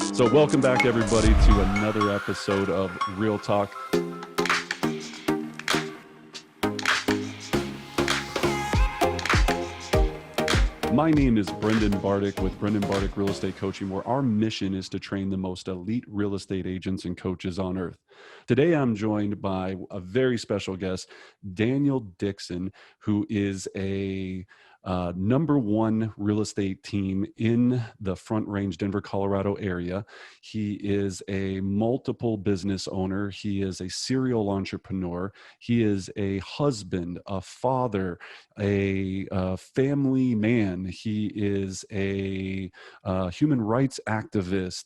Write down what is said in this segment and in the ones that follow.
So welcome back, everybody, to another episode of Real Talk. My name is Brendan Bartic with Brendan Bartic Real Estate Coaching, where our mission is to train the most elite real estate agents and coaches on earth. Today, I'm joined by a very special guest, Daniel Dixon, who is a number one real estate team in the Front Range, Denver, Colorado area. He is a multiple business owner. He is a serial entrepreneur. He is a husband, a father, a family man. He is a human rights activist.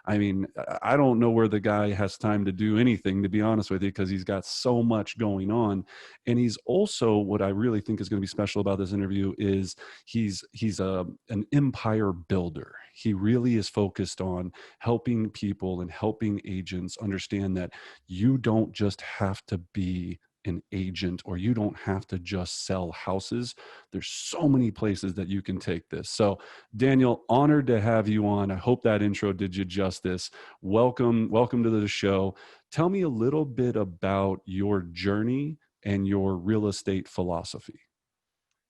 I don't know where the guy has time to do anything, to be honest with you, because he's got so much going on. And he's also, what I really think is going to be special about this interview is he's an empire builder. He really is focused on helping people and helping agents understand that you don't just have to be an agent, or you don't have to just sell houses. There's so many places that you can take this. So Daniel, honored to have you on. I hope that intro did you justice. Welcome to the show. Tell me a little bit about your journey and your real estate philosophy.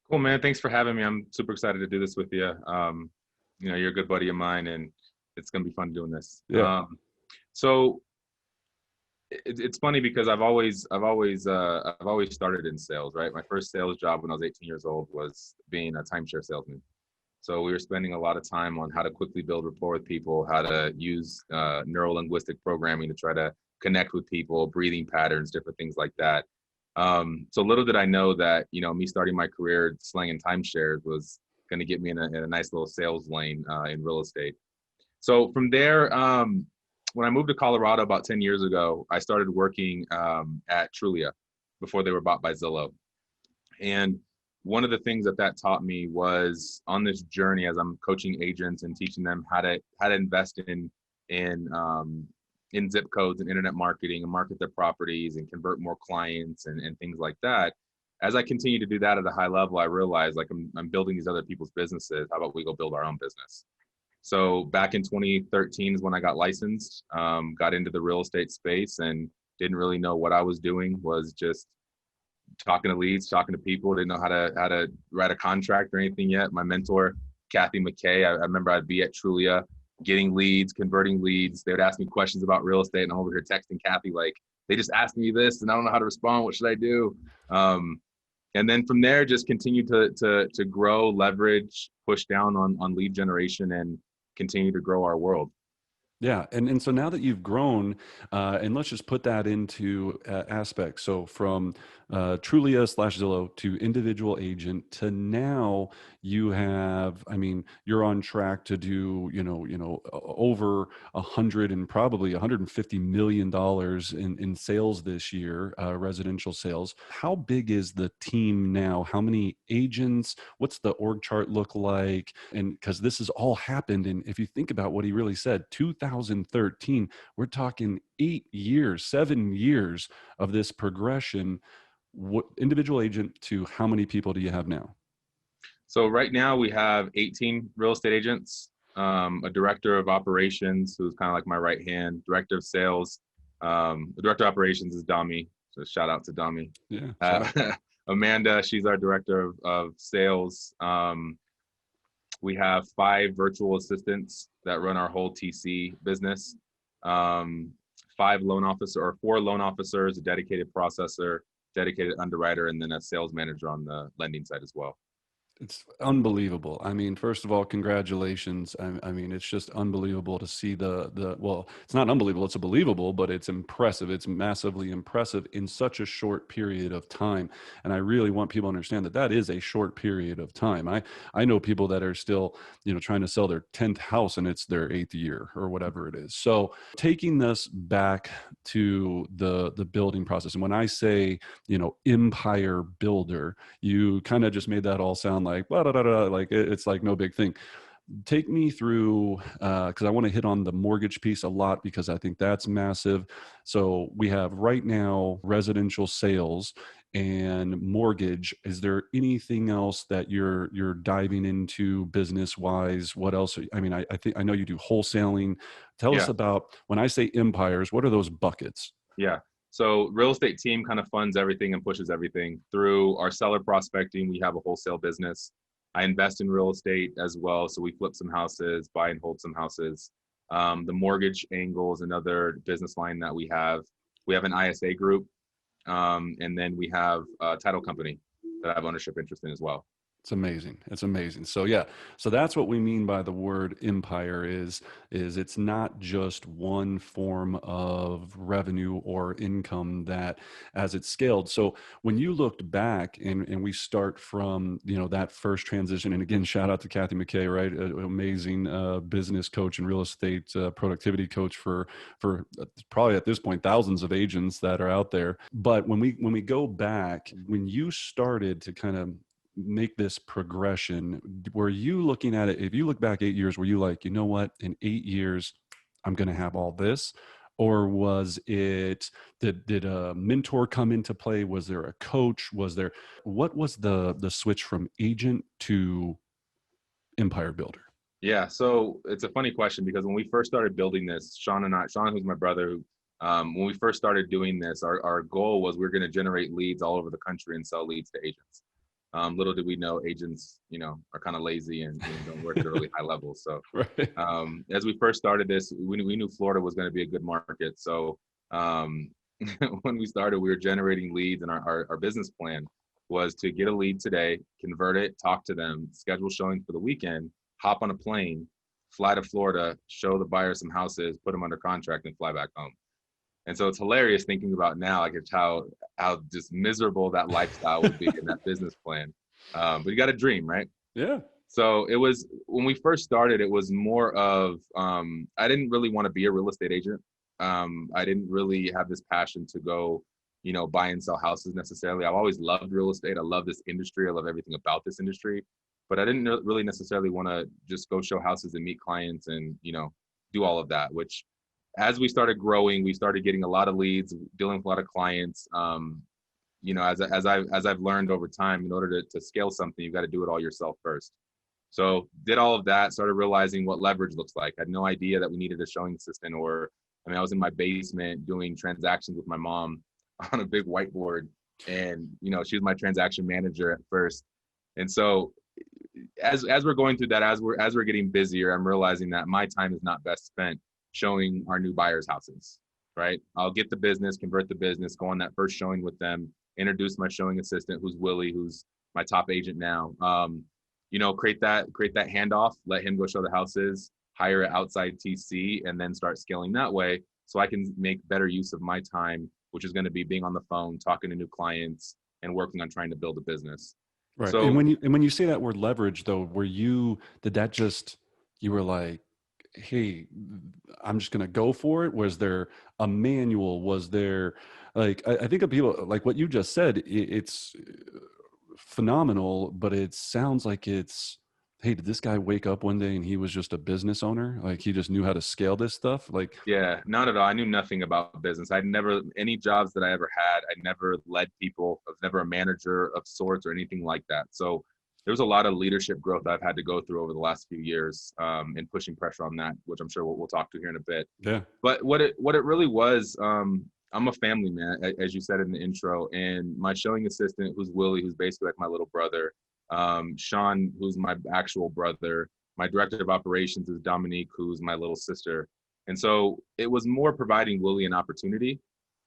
Cool, man. Thanks for having me. I'm super excited to do this with you. You're a good buddy of mine, and it's going to be fun doing this. Yeah. So it's funny because I've always started in sales, right? My first sales job when I was 18 years old was being a timeshare salesman. So we were spending a lot of time on how to quickly build rapport with people, how to use neuro-linguistic programming to try to connect with people, breathing patterns, different things like that. So little did I know that, me starting my career slanging timeshares was going to get me in a nice little sales lane in real estate. So from there, when I moved to Colorado about 10 years ago, I started working at Trulia before they were bought by Zillow. And one of the things that taught me was on this journey as I'm coaching agents and teaching them how to invest in zip codes and internet marketing and market their properties and convert more clients and things like that. As I continue to do that at a high level, I realized I'm building these other people's businesses. How about we go build our own business? So back in 2013 is when I got licensed, got into the real estate space and didn't really know what I was doing, was just talking to leads, talking to people, didn't know how to write a contract or anything yet. My mentor, Kathy McKay, I remember I'd be at Trulia getting leads, converting leads. They would ask me questions about real estate and I'm over here texting Kathy, like, they just asked me this and I don't know how to respond. What should I do? And then from there, just continue to grow, leverage, push down on lead generation and continue to grow our world. Yeah. And so now that you've grown, and let's just put that into aspects. So from Trulia / Zillow to individual agent to now you have, you're on track to do, over 100 and probably $150 million in sales this year, residential sales. How big is the team now? How many agents? What's the org chart look like? And because this has all happened. And if you think about what he really said, 2013, we're talking 7 years of this progression. What individual agent to how many people do you have now? So right now we have 18 real estate agents, a director of operations, who's kind of like my right hand, director of sales. The director of operations is Dami. So shout out to Dami. Yeah. Amanda, she's our director of sales. We have 5 virtual assistants that run our whole TC business. 4 loan officers, a dedicated processor, dedicated underwriter, and then a sales manager on the lending side as well. It's unbelievable. First of all, congratulations. It's just unbelievable to see well, it's not unbelievable, it's believable, but it's impressive. It's massively impressive in such a short period of time. And I really want people to understand that is a short period of time. I know people that are still, trying to sell their 10th house and it's their 8th year or whatever it is. So taking this back to the building process. And when I say, empire builder, you kind of just made that all sound like blah, blah, blah, blah, like it's like no big thing. Take me through, because I want to hit on the mortgage piece a lot because I think that's massive. So we have right now residential sales and mortgage. Is there anything else that you're diving into business wise? What else? I mean, I think I know you do wholesaling. Tell us Yeah. about, when I say empires, what are those buckets? Yeah. So real estate team kind of funds everything and pushes everything through our seller prospecting. We have a wholesale business. I invest in real estate as well. So we flip some houses, buy and hold some houses. The mortgage angle is another business line that we have. We have an ISA group. And then we have a title company that I have ownership interest in as well. It's amazing. It's amazing. So yeah, so that's what we mean by the word empire is it's not just one form of revenue or income that as it's scaled. So when you looked back and we start from, that first transition, and again, shout out to Kathy McKay, right? Amazing business coach and real estate productivity coach for probably at this point, thousands of agents that are out there. But when we go back, when you started to kind of make this progression, were you looking at it, if you look back 8 years, were you like, you know what, in 8 years I'm going to have all this? Or was it, did a mentor come into play? Was there a coach? What was the switch from agent to empire builder? Yeah, so it's a funny question because when we first started building this, Sean, who's my brother, when we first started doing this, our goal was we were going to generate leads all over the country and sell leads to agents. Little did we know agents, are kind of lazy and don't work at a really high level. So Right. as we first started this, we knew Florida was going to be a good market. So when we started, we were generating leads, and our business plan was to get a lead today, convert it, talk to them, schedule showings for the weekend, hop on a plane, fly to Florida, show the buyer some houses, put them under contract, and fly back home. And so it's hilarious thinking about now, like it's how just miserable that lifestyle would be in that business plan. But you got to dream, right? Yeah. So it was, when we first started, it was more of, I didn't really want to be a real estate agent. I didn't really have this passion to go, buy and sell houses necessarily. I've always loved real estate. I love this industry. I love everything about this industry, but I didn't really necessarily want to just go show houses and meet clients and, do all of that, which as we started growing, we started getting a lot of leads, dealing with a lot of clients. As I've learned over time, in order to scale something, you've got to do it all yourself first. So did all of that, started realizing what leverage looks like. I had no idea that we needed a showing assistant, I was in my basement doing transactions with my mom on a big whiteboard, and she was my transaction manager at first. And so as we're going through that, as we're getting busier, I'm realizing that my time is not best spent showing our new buyers houses, right? I'll get the business, convert the business, go on that first showing with them, introduce my showing assistant, who's Willie, who's my top agent now. Create that handoff, let him go show the houses, hire an outside TC, and then start scaling that way so I can make better use of my time, which is going to be being on the phone, talking to new clients, and working on trying to build a business. Right. So And when you say that word leverage though, did that just, you were like, hey, I'm just going to go for it? Was there a manual? Was there, like, I think of people like what you just said, it's phenomenal, but it sounds like hey, did this guy wake up one day and he was just a business owner? Like he just knew how to scale this stuff? Like, yeah, not at all. I knew nothing about business. Any jobs that I ever had, I never led people. I was never a manager of sorts or anything like that. So there's a lot of leadership growth I've had to go through over the last few years, and pushing pressure on that, which I'm sure we'll talk to here in a bit. yeah. But what it really was, I'm a family man, as you said in the intro, and my showing assistant, who's Willie, who's basically like my little brother, Sean, who's my actual brother, my director of operations is Dominique, who's my little sister. And so it was more providing Willie an opportunity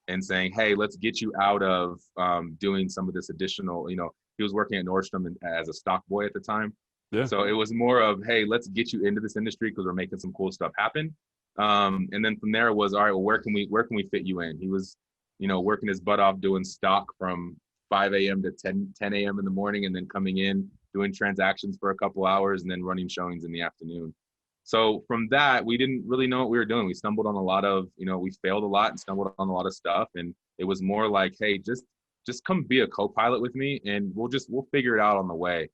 and saying, hey, let's get you out of doing some of this additional, he was working at Nordstrom as a stock boy at the time. Yeah. So it was more of, hey, let's get you into this industry because we're making some cool stuff happen. And then from there it was, all right, well, where can we fit you in? He was, working his butt off doing stock from 5 a.m. to 10 a.m. in the morning, and then coming in, doing transactions for a couple hours, and then running showings in the afternoon. So from that, we didn't really know what we were doing. We stumbled on a lot of, we failed a lot and stumbled on a lot of stuff. And it was more like, hey, just come be a co-pilot with me, and we'll figure it out on the way.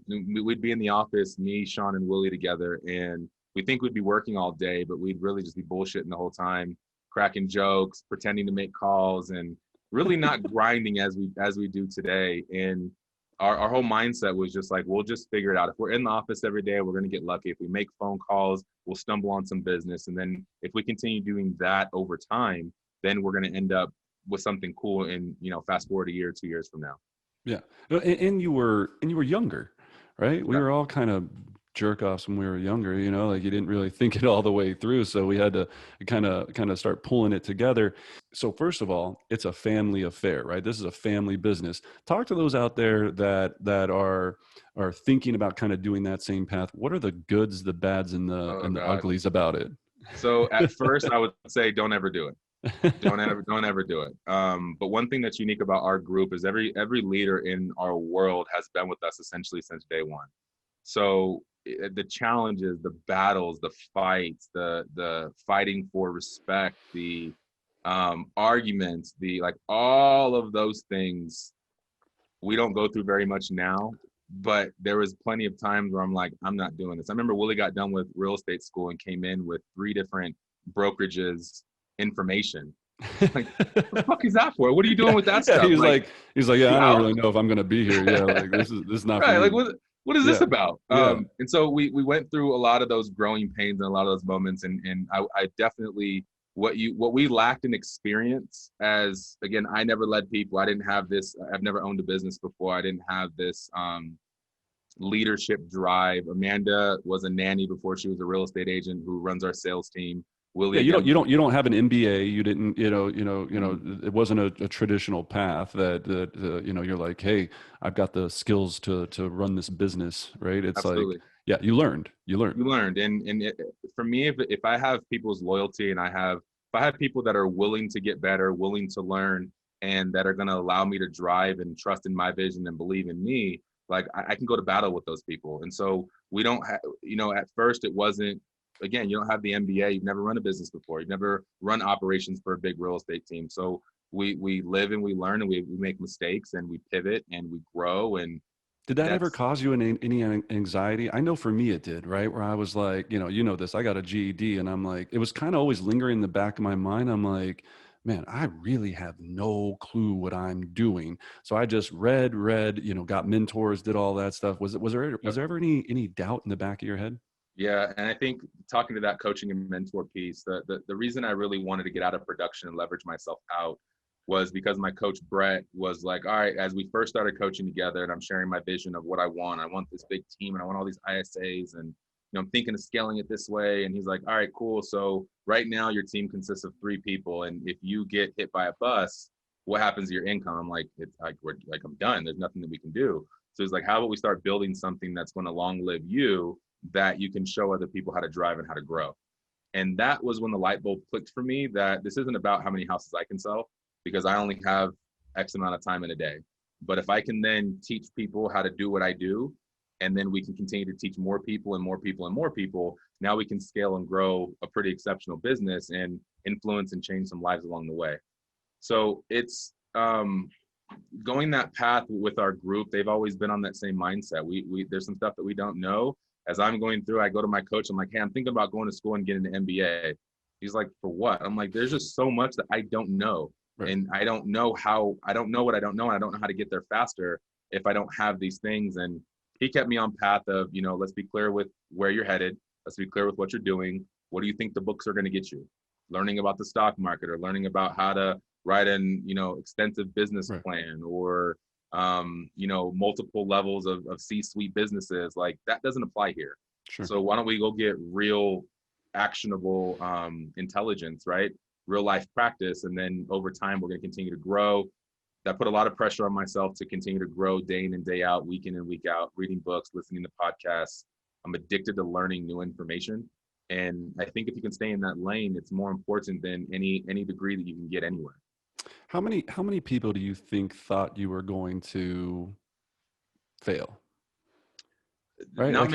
We'd be in the office, me, Sean, and Willie together, and we think we'd be working all day, but we'd really just be bullshitting the whole time, cracking jokes, pretending to make calls, and really not grinding as we do today. And our whole mindset was just like, we'll just figure it out. If we're in the office every day, we're going to get lucky. If we make phone calls, we'll stumble on some business. And then if we continue doing that over time, then we're going to end up with something cool in, fast forward a year, 2 years from now. Yeah. And you were younger, right? We Yeah. were all kind of jerk offs when we were younger, like you didn't really think it all the way through. So we had to kind of start pulling it together. So first of all, it's a family affair, right? This is a family business. Talk to those out there that are thinking about kind of doing that same path. What are the goods, the bads, and the uglies about it? So at first I would say, don't ever do it. Don't ever do it. But one thing that's unique about our group is every leader in our world has been with us essentially since day one. So the challenges, the battles, the fights, the fighting for respect, the arguments, all of those things we don't go through very much now. But there was plenty of times where I'm like, I'm not doing this. I remember Willie got done with real estate school and came in with 3 different brokerages information. Like, what the fuck is that for? What are you doing with that stuff? He's like, yeah, I don't really know if I'm gonna be here. Yeah, like this is not right. for Like, me. what is this about? Yeah. And so we went through a lot of those growing pains and a lot of those moments. And I definitely, what we lacked in experience, as again, I never led people. I didn't have this. I've never owned a business before. I didn't have this leadership drive. Amanda was a nanny before she was a real estate agent who runs our sales team. Willie, you don't have an MBA. You didn't, it wasn't a traditional path that you're like, hey, I've got the skills to run this business, right? It's absolutely. like, yeah, you learned. And for me, if I have people's loyalty and if I have people that are willing to get better, willing to learn, and that are going to allow me to drive and trust in my vision and believe in me, like I can go to battle with those people. And so we don't have, at first it wasn't, again, you don't have the MBA, you've never run a business before, you've never run operations for a big real estate team. So we live and we learn and we make mistakes and we pivot and we grow. And did that ever cause you any anxiety? I know for me it did, right? Where I was like, this, I got a GED, and I'm like, it was kind of always lingering in the back of my mind. I'm like, man, I really have no clue what I'm doing. So I just read, got mentors, did all that stuff. Was there ever any doubt in the back of your head? Yeah. And I think talking to that coaching and mentor piece, the reason I really wanted to get out of production and leverage myself out was because my coach Brett was like, all right, as we first started coaching together and I'm sharing my vision of what I want this big team and I want all these ISAs and I'm thinking of scaling it this way. And he's like, all right, cool. So right now your team consists of 3 people. And if you get hit by a bus, what happens to your income? I'm like, it's like, I'm done. There's nothing that we can do. So he's like, how about we start building something that's going to long live you, that you can show other people how to drive and how to grow. And that was when the light bulb clicked for me that this isn't about how many houses I can sell, because I only have X amount of time in a day. But if I can then teach people how to do what I do, and then we can continue to teach more people and more people and more people, now we can scale and grow a pretty exceptional business and influence and change some lives along the way. So it's going that path with our group. They've always been on that same mindset. We there's some stuff that we don't know. As I'm going through, I go to my coach. I'm like, hey, I'm thinking about going to school and getting an MBA. He's like, for what? I'm like, there's just so much that I don't know. Right. And I don't know what I don't know, and I don't know how to get there faster if I don't have these things. And he kept me on path of, let's be clear with where you're headed. Let's be clear with what you're doing. What do you think the books are going to get you? Learning about the stock market, or learning about how to write an, extensive business plan, or, multiple levels of C-suite businesses. Like, that doesn't apply here. Sure. So why don't we go get real actionable intelligence, right? Real life practice. And then over time, we're going to continue to grow. That put a lot of pressure on myself to continue to grow day in and day out, week in and week out, reading books, listening to podcasts. I'm addicted to learning new information. And I think if you can stay in that lane, it's more important than any degree that you can get anywhere. How many people do you think thought you were going to fail? Right? Not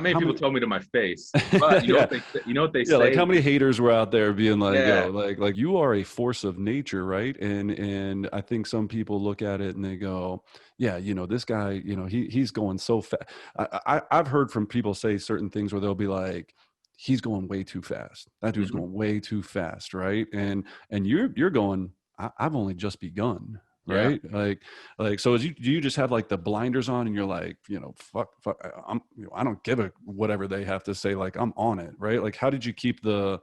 many people told me to my face, but you know what they say. Like, how many haters were out there being like, like you are a force of nature, right? And I think some people look at it and they go, yeah, this guy, he's going so fast. I've heard from people say certain things where they'll be like, he's going way too fast. That dude's going way too fast, right? And you're going, I've only just begun. Yeah. Right. So do you just have like the blinders on and you're like, fuck, I don't give a whatever they have to say. Like I'm on it. Right. Like, how did you keep the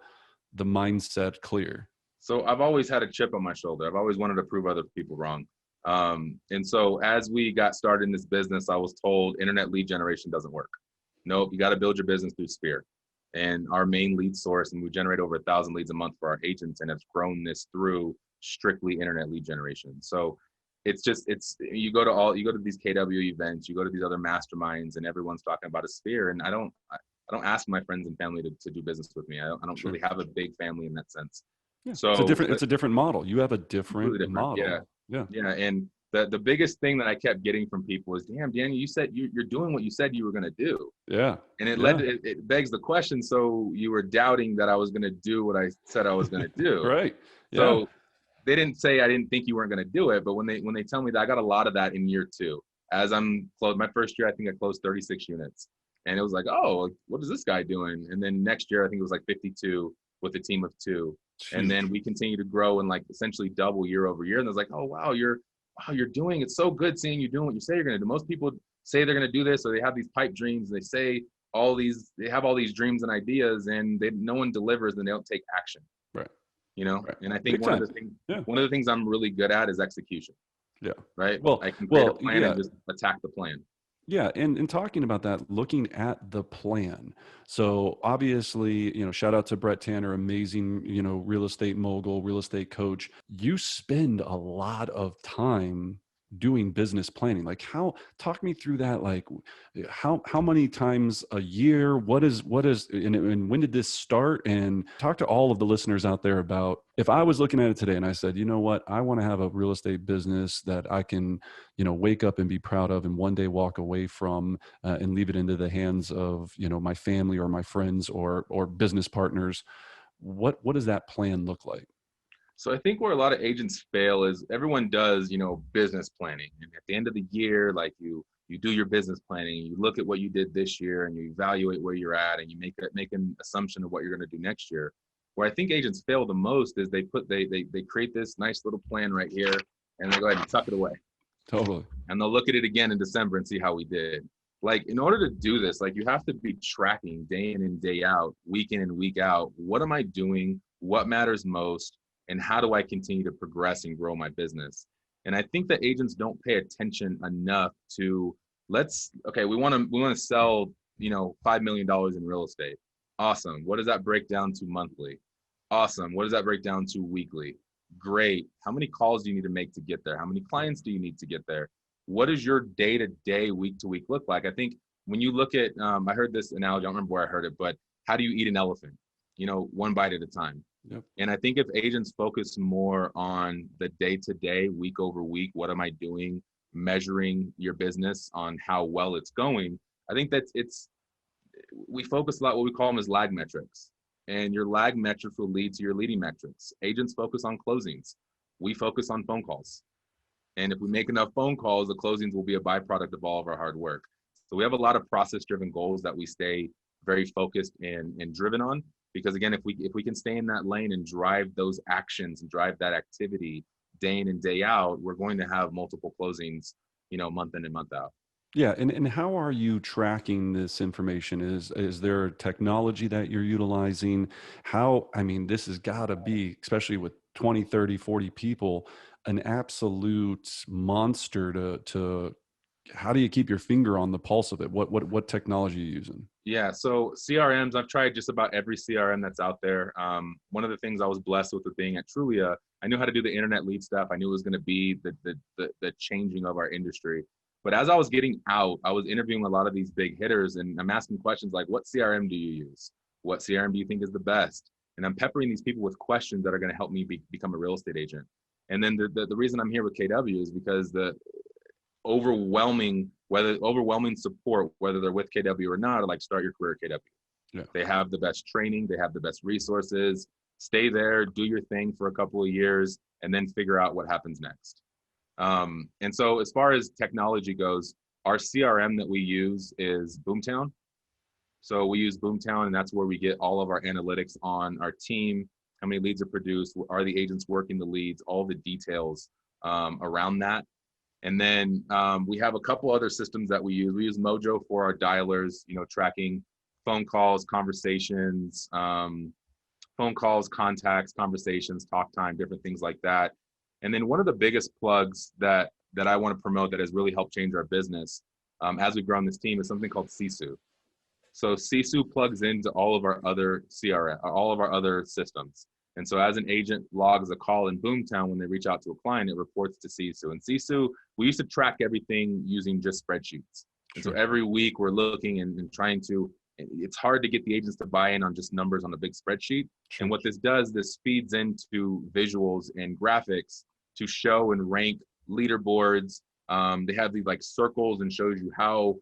mindset clear? So I've always had a chip on my shoulder. I've always wanted to prove other people wrong. And so as we got started in this business, I was told internet lead generation doesn't work. Nope, you got to build your business through Sphere. And our main lead source, and we generate over 1,000 leads a month for our agents, and have grown this through strictly internet lead generation. So you go to these KW events, you go to these other masterminds, and everyone's talking about a Sphere. And I don't ask my friends and family to do business with me. I don't Sure. really have a big family in that sense. Yeah. So It's a different model. You have a different completely different. Yeah. model. Yeah. Yeah. And the biggest thing that I kept getting from people was, damn, Daniel, you said you're doing what you said you were going to do. Yeah. And it begs the question. So you were doubting that I was going to do what I said I was going to do. Right. Yeah. So they didn't say I didn't think you weren't going to do it. But when they tell me that, I got a lot of that in year 2. As I'm closed, my first year, I think I closed 36 units. And it was like, oh, what is this guy doing? And then next year, I think it was like 52 with a team of 2. Jeez. And then we continue to grow and like essentially double year over year. And I was like, oh, wow, you're doing it's so good seeing you doing what you say you're going to do. Most people say they're going to do this, or they have these pipe dreams. They say they have all these dreams and ideas, and no one delivers, and they don't take action. Right. Right. And I think one of the things I'm really good at is execution. Yeah. Right. Well, I can create a plan and just attack the plan. Yeah. And talking about that, looking at the plan. So obviously, shout out to Brett Tanner, amazing, real estate mogul, real estate coach. You spend a lot of time doing business planning. Like talk me through that. Like how many times a year, what is, and when did this start? And talk to all of the listeners out there about, if I was looking at it today and I said, you know what, I want to have a real estate business that I can, wake up and be proud of and one day walk away from and leave it into the hands of, my family or my friends or business partners. What does that plan look like? So I think where a lot of agents fail is everyone does, business planning. And at the end of the year, like you do your business planning, you look at what you did this year and you evaluate where you're at, and you make an assumption of what you're going to do next year. Where I think agents fail the most is they create this nice little plan right here, and they go ahead and tuck it away. Totally. And they'll look at it again in December and see how we did. Like, in order to do this, like, you have to be tracking day in and day out, week in and week out. What am I doing? What matters most? And how do I continue to progress and grow my business? And I think that agents don't pay attention enough to we want to sell, $5 million in real estate. Awesome. What does that break down to monthly? Awesome. What does that break down to weekly? Great. How many calls do you need to make to get there? How many clients do you need to get there? What does your day-to-day, week-to-week look like? I think when you look at, I heard this analogy, I don't remember where I heard it, but how do you eat an elephant? One bite at a time. Yep. And I think if agents focus more on the day-to-day, week over week, what am I doing, measuring your business on how well it's going, I think we focus a lot, what we call them as lag metrics. And your lag metrics will lead to your leading metrics. Agents focus on closings. We focus on phone calls. And if we make enough phone calls, the closings will be a byproduct of all of our hard work. So we have a lot of process-driven goals that we stay very focused and driven on. Because again, if we can stay in that lane and drive those actions and drive that activity day in and day out, we're going to have multiple closings, month in and month out. Yeah. And how are you tracking this information? Is there technology that you're utilizing? This has got to be, especially with 20, 30, 40 people, an absolute monster to how do you keep your finger on the pulse of it? What technology are you using? Yeah, so CRMs, I've tried just about every CRM that's out there. One of the things I was blessed with being at Trulia, I knew how to do the internet lead stuff. I knew it was going to be the changing of our industry. But as I was getting out, I was interviewing a lot of these big hitters, and I'm asking questions like, what CRM do you use? What CRM do you think is the best? And I'm peppering these people with questions that are going to help me become a real estate agent. And then the reason I'm here with KW is because the overwhelming support, whether they're with KW or not, are like, start your career at KW. Yeah. They have the best training, they have the best resources. Stay there, do your thing for a couple of years, and then figure out what happens next. And so as far as technology goes, our CRM that we use is Boomtown. So we use Boomtown, and that's where we get all of our analytics on our team how many leads are produced, are the agents working the leads, all the details around that. And then we have a couple other systems that we use. We use Mojo for our dialers, tracking phone calls, conversations, phone calls, contacts, conversations, talk time, different things like that. And then one of the biggest plugs that I want to promote that has really helped change our business as we've grown this team is something called Sisu. So Sisu plugs into all of our other CRM, all of our other systems. And so as an agent logs a call in Boomtown, when they reach out to a client, it reports to Sisu. And Sisu, we used to track everything using just spreadsheets. And so every week we're looking and trying to, it's hard to get the agents to buy in on just numbers on a big spreadsheet. Sure. And what this does, this feeds into visuals and graphics to show and rank leaderboards. They have these like circles and shows you how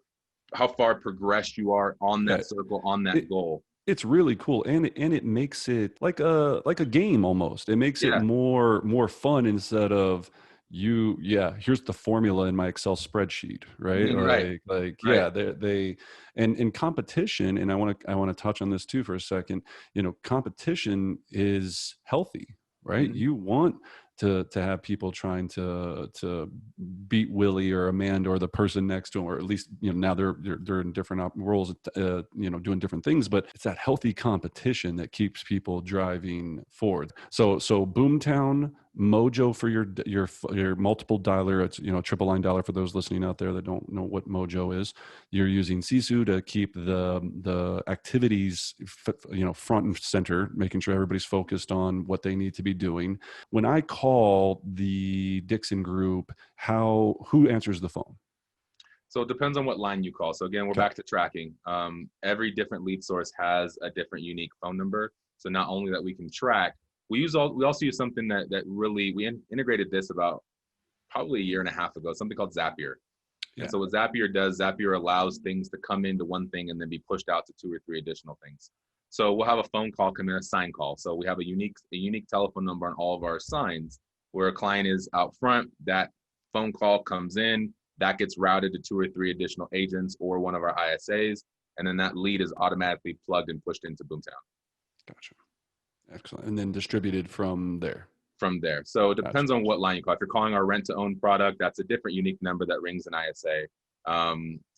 far progressed you are on that circle, on that goal. It's really cool, and it makes it like a game almost. It makes it more fun instead of here's the formula in my Excel spreadsheet, right? Or they and competition, and I want to touch on this too for a second. Competition is healthy, right? Mm-hmm. You want to have people trying to beat Willie or Amanda or the person next to them, or at least now they're in different roles, doing different things. But it's that healthy competition that keeps people driving forward. So Boomtown, Mojo for your multiple dialer. It's triple line dialer for those listening out there that don't know what Mojo is. You're using Sisu to keep the activities front and center, making sure everybody's focused on what they need to be doing. When I call the Dixon Group, who answers the phone? So it depends on what line you call. So again, we're back to tracking. Every different lead source has a different unique phone number. So not only that we can track, we also use something that really, we integrated this about probably a year and a half ago, something called Zapier. Yeah. And so what Zapier does, Zapier allows things to come into one thing and then be pushed out to 2 or 3 additional things. So we'll have a phone call come in, a sign call. So we have a unique telephone number on all of our signs where a client is out front, that phone call comes in, that gets routed to 2 or 3 additional agents or one of our ISAs. And then that lead is automatically plugged and pushed into Boomtown. Gotcha. Excellent. And then distributed from there. So it depends on what line you call. If you're calling our rent to own product, that's a different unique number that rings an ISA.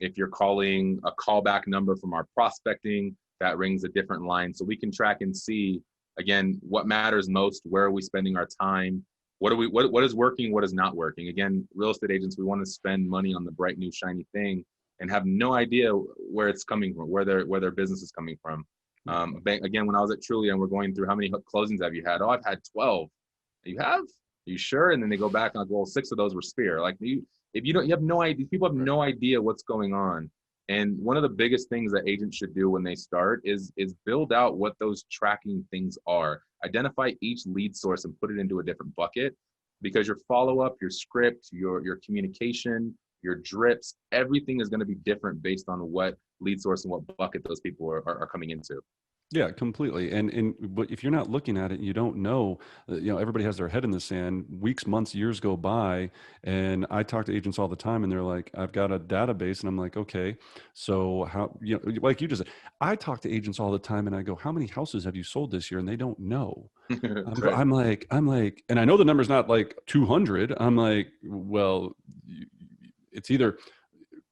If you're calling a callback number from our prospecting, that rings a different line. So we can track and see, again, what matters most, where are we spending our time, what is working, what is not working. Again, real estate agents, we want to spend money on the bright new shiny thing and have no idea where it's coming from, where their business is coming from. Again, when I was at Trulia and we're going through how many closings have you had? Oh, I've had 12. You have? Are you sure? And then they go back and like, well, 6 of those were Spear. Like you have no idea. People have no idea what's going on. And one of the biggest things that agents should do when they start is build out what those tracking things are. Identify each lead source and put it into a different bucket, because your follow-up, your script, your communication, your drips, everything is going to be different based on what lead source and what bucket those people are coming into. Yeah, completely. But if you're not looking at it, you don't know, everybody has their head in the sand. Weeks, months, years go by, and I talk to agents all the time and they're like, I've got a database, and I'm like, okay, so how, like you just said, I talk to agents all the time and I go, how many houses have you sold this year? And they don't know. Right. I'm like, and I know the number's not like 200. I'm like, well, it's either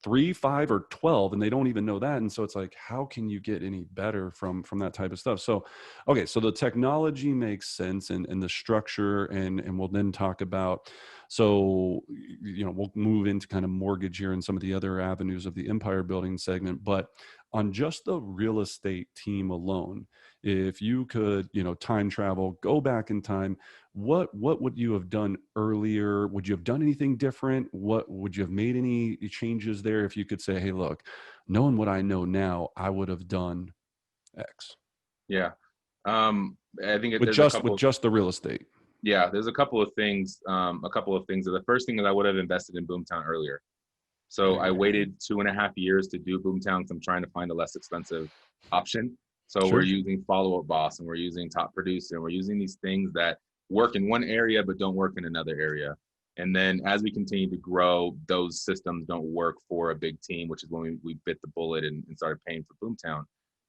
3, 5, or 12, and they don't even know that. And so it's like, how can you get any better from that type of stuff? So, okay, so the technology makes sense, and the structure, and we'll then talk about, so, we'll move into kind of mortgage here and some of the other avenues of the empire building segment. But on just the real estate team alone, if you could, time travel, go back in time, what would you have done earlier? Would you have done anything different? What would you have made any changes there? If you could say, hey, look, knowing what I know now, I would have done X. Yeah. I think with just the real estate. Yeah, there's a couple of things. The first thing is I would have invested in Boomtown earlier. So I waited 2.5 years to do Boomtown because I'm trying to find a less expensive option. So Sure. We're using Follow Up Boss, and we're using Top Producer, and we're using these things that work in one area but don't work in another area. And then as we continue to grow, those systems don't work for a big team, which is when we bit the bullet and started paying for Boomtown.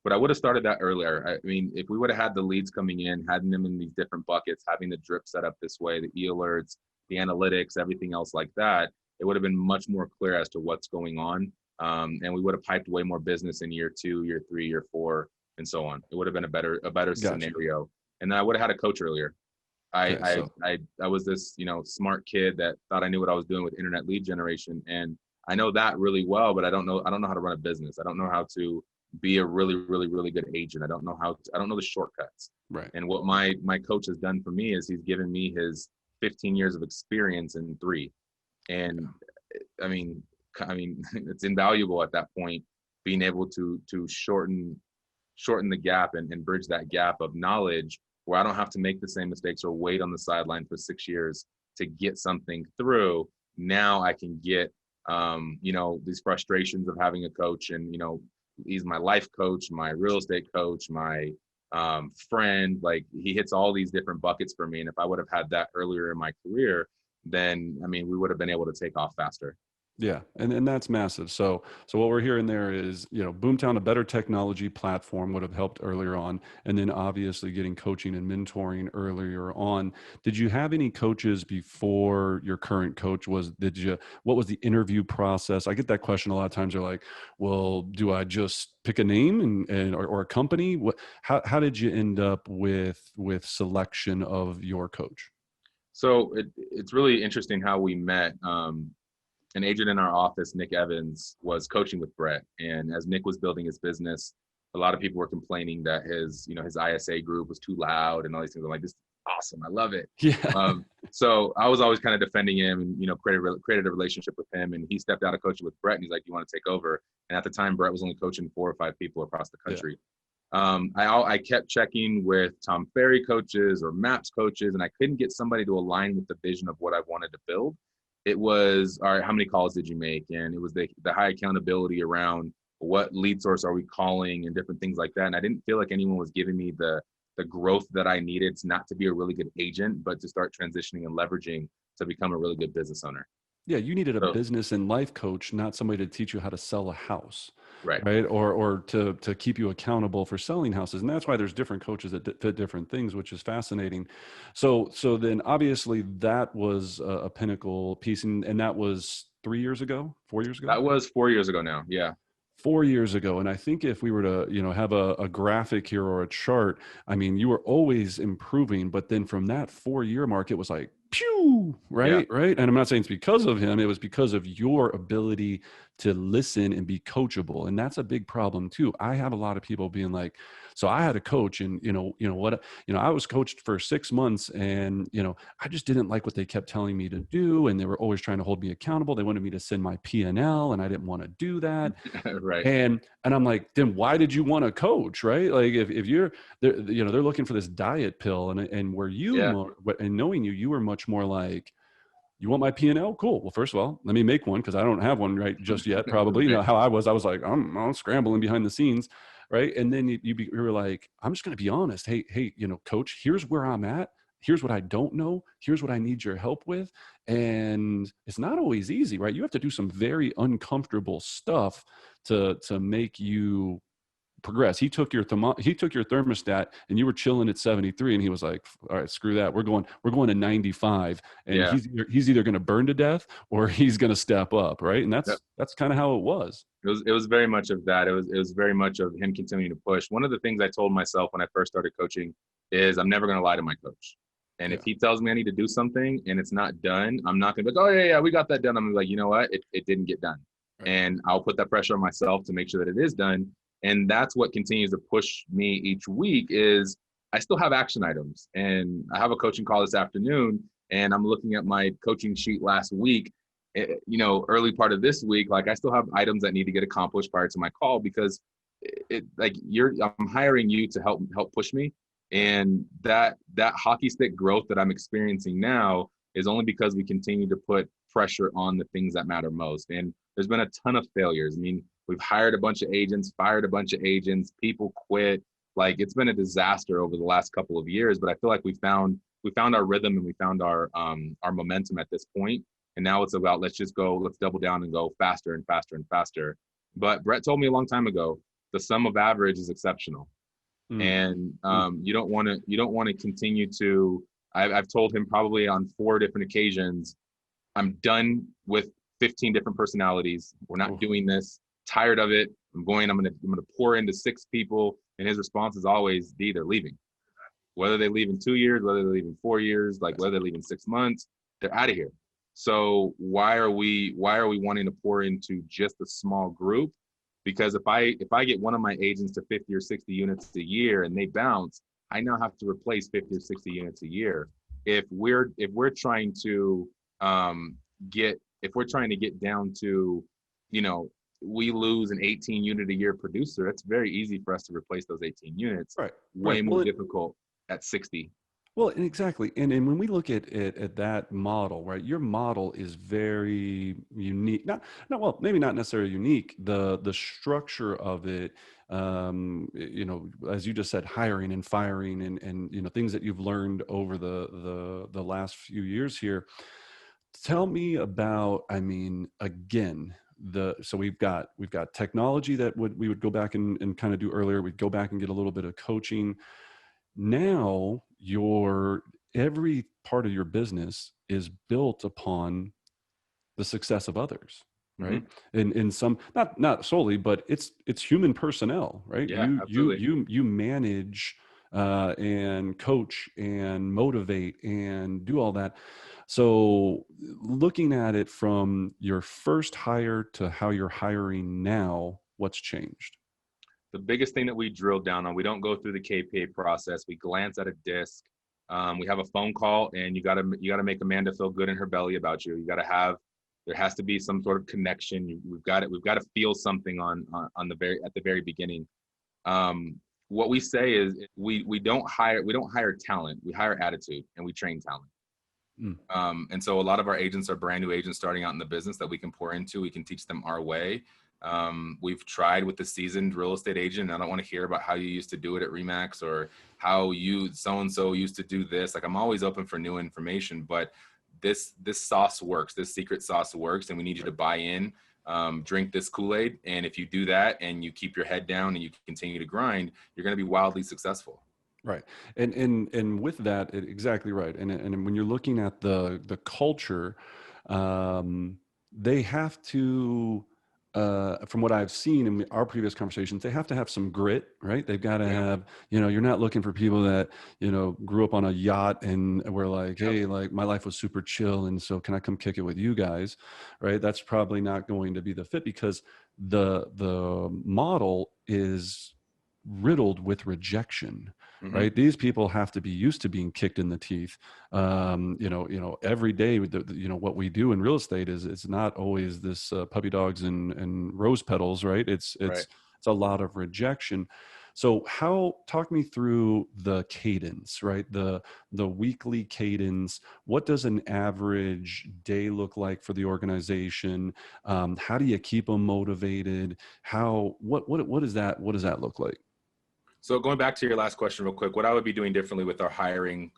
but I would have started that earlier. I mean, if we would have had the leads coming in, having them in these different buckets, having the drip set up this way, the e-alerts, the analytics, everything else like that, it would have been much more clear as to what's going on. And we would have piped way more business in year 2, year 3, year 4, and so on. It would have been a better Gotcha. scenario. And then I would have had a coach earlier. Okay, so I was this, smart kid that thought I knew what I was doing with internet lead generation. And I know that really well, but I don't know how to run a business. I don't know how to be a really, really, really good agent. I don't know the shortcuts. right. And what my coach has done for me is he's given me his 15 years of experience in 3. And I mean, it's invaluable at that point, being able to shorten the gap and bridge that gap of knowledge where I don't have to make the same mistakes or wait on the sideline for 6 years to get something through. Now I can get, these frustrations of having a coach, and, he's my life coach, my real estate coach, my friend. Like, he hits all these different buckets for me. And if I would have had that earlier in my career, then, we would have been able to take off faster. Yeah. And that's massive. So what we're hearing there is, Boomtown, a better technology platform, would have helped earlier on. And then obviously getting coaching and mentoring earlier on. Did you have any coaches before your current coach? What was the interview process? I get that question a lot of times. They're like, well, do I just pick a name or a company? How did you end up with selection of your coach? So it's really interesting how we met. An agent in our office, Nick Evans, was coaching with Brett. And as Nick was building his business, a lot of people were complaining that his ISA group was too loud and all these things. I'm like, this is awesome. I love it. Yeah. So I was always kind of defending him and, created a relationship with him. And he stepped out of coaching with Brett and he's like, you want to take over? And at the time, Brett was only coaching 4 or 5 people across the country. Yeah. I kept checking with Tom Ferry coaches or MAPS coaches, and I couldn't get somebody to align with the vision of what I wanted to build. It was, all right, how many calls did you make? And it was the high accountability around what lead source are we calling and different things like that. And I didn't feel like anyone was giving me the growth that I needed not to be a really good agent, but to start transitioning and leveraging to become a really good business owner. Yeah, you needed a business and life coach, not somebody to teach you how to sell a house, right? Or to keep you accountable for selling houses. And that's why there's different coaches that fit different things, which is fascinating. So then obviously that was a pinnacle piece, and that was 3 years ago, 4 years ago? That was 4 years ago now, yeah. 4 years ago. And I think if we were to, have a graphic here or a chart, you were always improving, but then from that 4-year mark, it was like, pew, right? Yeah. Right. And I'm not saying it's because of him. It was because of your ability to listen and be coachable. And that's a big problem too. I have a lot of people being like, so I had a coach and, I was coached for 6 months and, I just didn't like what they kept telling me to do. And they were always trying to hold me accountable. They wanted me to send my P&L and I didn't want to do that. Right. And I'm like, then why did you want to coach? Right. Like if you're, they're looking for this diet pill and where you, and knowing you were much more like, you want my P&L? Cool. Well, first of all, let me make one because I don't have one right just yet. Probably, how I was like, I'm scrambling behind the scenes, right? And then you were like, I'm just going to be honest. Hey, coach, here's where I'm at. Here's what I don't know. Here's what I need your help with. And it's not always easy, right? You have to do some very uncomfortable stuff to make you progress. He took your thermostat and you were chilling at 73 and he was like, all right, screw that. We're going to 95 and he's either going to burn to death or he's going to step up. Right. And that's kind of how it was. It was very much of that. It was very much of him continuing to push. One of the things I told myself when I first started coaching is I'm never going to lie to my coach. And if he tells me I need to do something and it's not done, I'm not going to be like, oh yeah, we got that done. I'm gonna be like, you know what? It didn't get done. Right. And I'll put that pressure on myself to make sure that it is done. And that's what continues to push me each week is I still have action items. And I have a coaching call this afternoon and I'm looking at my coaching sheet last week, early part of this week, like I still have items that need to get accomplished prior to my call because I'm hiring you to help push me. And that hockey stick growth that I'm experiencing now is only because we continue to put pressure on the things that matter most. And there's been a ton of failures. We've hired a bunch of agents, fired a bunch of agents, people quit. Like it's been a disaster over the last couple of years, but I feel like we found our rhythm and we found our momentum at this point. And now it's about, let's double down and go faster and faster and faster. But Brett told me a long time ago, the sum of average is exceptional. Mm. And you don't want to continue to. I've told him probably on 4 different occasions, I'm done with 15 different personalities. We're not Oh, doing this. Tired of it. I'm gonna pour into 6 people. And his response is always, D, they're leaving. Whether they leave in 2 years, whether they leave in 4 years, like yes. whether they leave in 6 months, they're out of here. So why are we wanting to pour into just a small group? Because if I get one of my agents to 50 or 60 units a year and they bounce, I now have to replace 50 or 60 units a year. If we're trying to get if we're trying to get down to, you know, we lose an 18 unit a year producer, it's very easy for us to replace those 18 units. Right. Way Right. more difficult at 60. Well, and exactly. And when we look at that model, right, your model is very unique. Well, maybe not necessarily unique. The structure of it, as you just said, hiring and firing and things that you've learned over the last few years here. Tell me about, I mean, again, so we've got technology that we would go back and kind of do earlier. We'd go back and get a little bit of coaching. Now every part of your business is built upon the success of others, Mm-hmm. right? And in some, not solely, but it's human personnel, right? Yeah, You absolutely. you you manage and coach and motivate and do all that. So looking at it from your first hire to how you're hiring now, what's changed? The biggest thing that we drill down on, we don't go through the KPA process. We glance at a disc. We have a phone call, and you gotta make Amanda feel good in her belly about you. There has to be some sort of connection. We've got to feel something on at the very beginning. What we say is we don't hire talent. We hire attitude, and we train talent. Mm. And so a lot of our agents are brand new agents starting out in the business that we can pour into. We can teach them our way. We've tried with the seasoned real estate agent. I don't want to hear about how you used to do it at Remax or how you so-and-so used to do this. Like, I'm always open for new information, but this sauce works. This secret sauce works, and we need you to buy in, drink this Kool-Aid. And if you do that and you keep your head down and you continue to grind, you're going to be wildly successful. Right. And with that, exactly right. And when you're looking at the culture, they have to, from what I've seen in our previous conversations, they have to have some grit, right? They've got to Yeah. have, you're not looking for people that, grew up on a yacht and were like, Yep. hey, like my life was super chill. And so can I come kick it with you guys? Right. That's probably not going to be the fit because the model is riddled with rejection, Mm-hmm. right? These people have to be used to being kicked in the teeth. Every day, what we do in real estate is it's not always this puppy dogs and rose petals, right? It's Right. it's a lot of rejection. So talk me through the cadence, right? The weekly cadence. What does an average day look like for the organization? How do you keep them motivated? What does that look like? So going back to your last question real quick, what I would be doing differently with our hiring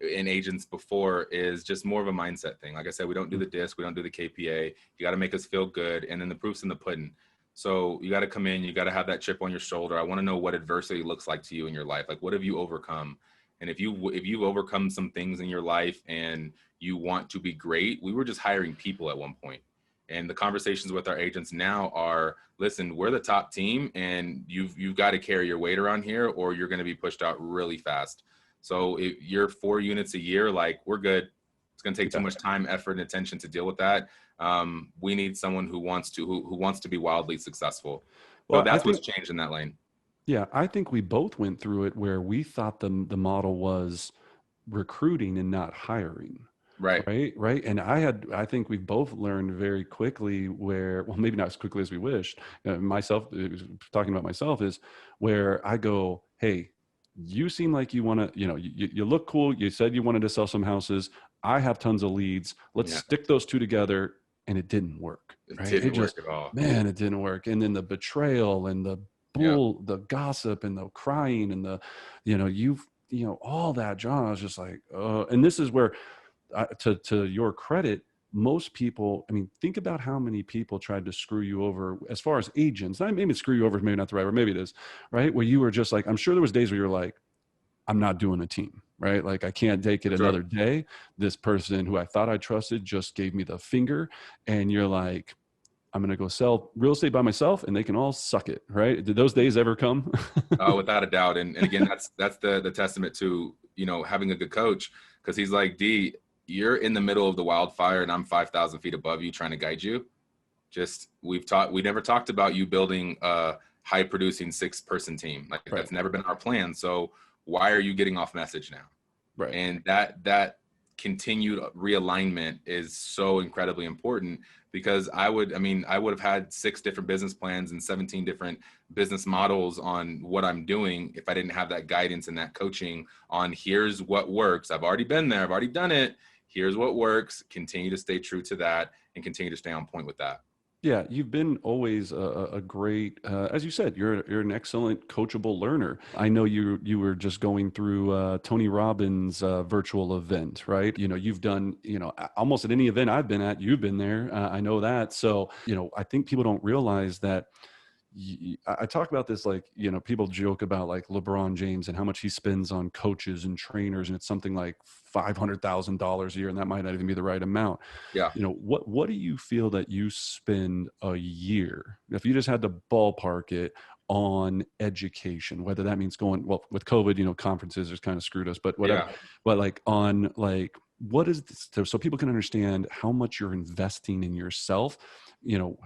in agents before is just more of a mindset thing. Like I said, we don't do the disc, we don't do the KPA. You got to make us feel good. And then the proof's in the pudding. So you got to come in, you got to have that chip on your shoulder. I want to know what adversity looks like to you in your life. Like, what have you overcome? And if you've overcome some things in your life and you want to be great, we were just hiring people at one point. And the conversations with our agents now are, listen, we're the top team and you've got to carry your weight around here or you're going to be pushed out really fast. So if you're 4 units a year, like, we're good. It's going to take too much time, effort, and attention to deal with that. We need someone who wants to be wildly successful. So Well, that's what's changed in that lane. yeah, I think we both went through it where we thought the model was recruiting and not hiring. Right. Right. And I think we've both learned very quickly well, maybe not as quickly as we wished. Talking about myself is where I go, hey, you seem like you want to, you look cool. You said you wanted to sell some houses. I have tons of leads. Let's Yeah. stick those two together. And it didn't work. It Right. didn't work at all. Man, it didn't work. And then the betrayal and the the gossip and the crying and all that, John, I was just like, and this is where, to your credit, most people, I mean, think about how many people tried to screw you over as far as agents. I maybe screw you over is maybe not the right word, maybe it is, right? Where you were just like, I'm sure there was days where you're like, I'm not doing a team, right? Like I can't take it For sure. another day. This person who I thought I trusted just gave me the finger, and you're like, I'm going to go sell real estate by myself and they can all suck it, right? Did those days ever come? Without a doubt. And again, that's the testament to, having a good coach, because he's like, D, you're in the middle of the wildfire and I'm 5,000 feet above you trying to guide you. We never talked about you building a high producing 6-person team. Like Right. that's never been our plan. So why are you getting off message now? Right. And that continued realignment is so incredibly important, because I would have had 6 different business plans and 17 different business models on what I'm doing if I didn't have that guidance and that coaching on here's what works. I've already been there. I've already done it. Here's what works. Continue to stay true to that and continue to stay on point with that. Yeah, you've been always a great, as you said, you're an excellent coachable learner. I know you were just going through Tony Robbins' virtual event, right? You've done, almost at any event I've been at, you've been there. I know that. So, I think people don't realize that. I talk about this, like, people joke about like LeBron James and how much he spends on coaches and trainers, and it's something like $500,000 a year, and that might not even be the right amount. Yeah. What do you feel that you spend a year, if you just had to ballpark it, on education, whether that means going, well, with COVID, conferences has kind of screwed us, but whatever, Yeah. but like on like, what is this, so people can understand how much you're investing in yourself,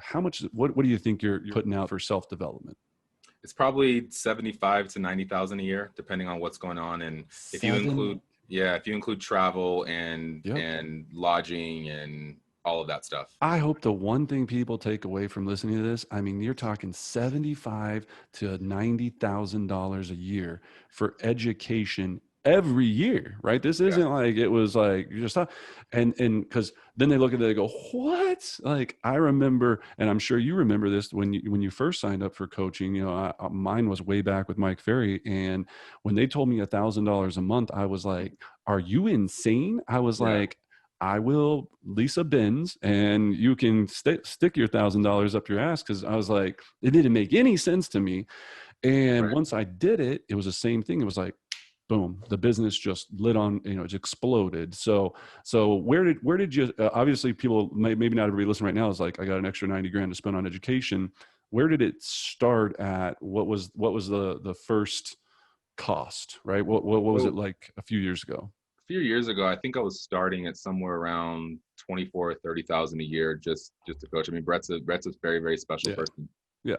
how much, what do you think you're putting out for self-development? It's probably 75 to 90,000 a year, depending on what's going on. And if you include travel and Yep. and lodging and all of that stuff. I hope the one thing people take away from listening to this, I mean, you're talking $75 to $90,000 a year for education every year, right? This Yeah. isn't like it was like you just thought, and because then they look at it, they go, "What?" Like I remember, and I'm sure you remember this when you first signed up for coaching. Mine was way back with Mike Ferry, and when they told me $1,000 a month, I was like, "Are you insane?" I was Yeah. like, I will lease a Benz and you can stick your $1,000 up your ass. Cause I was like, it didn't make any sense to me. And Right. once I did it, it was the same thing. It was like, boom, the business just lit on, it exploded. So where did you, obviously people maybe not everybody listening right now is like, I got an extra 90 grand to spend on education. Where did it start at? What was the first cost, right? What was it like a few years ago? Few years ago, I think I was starting at somewhere around 24 or 30,000 a year just to coach. I mean, Brett's a very, very special person. Yeah.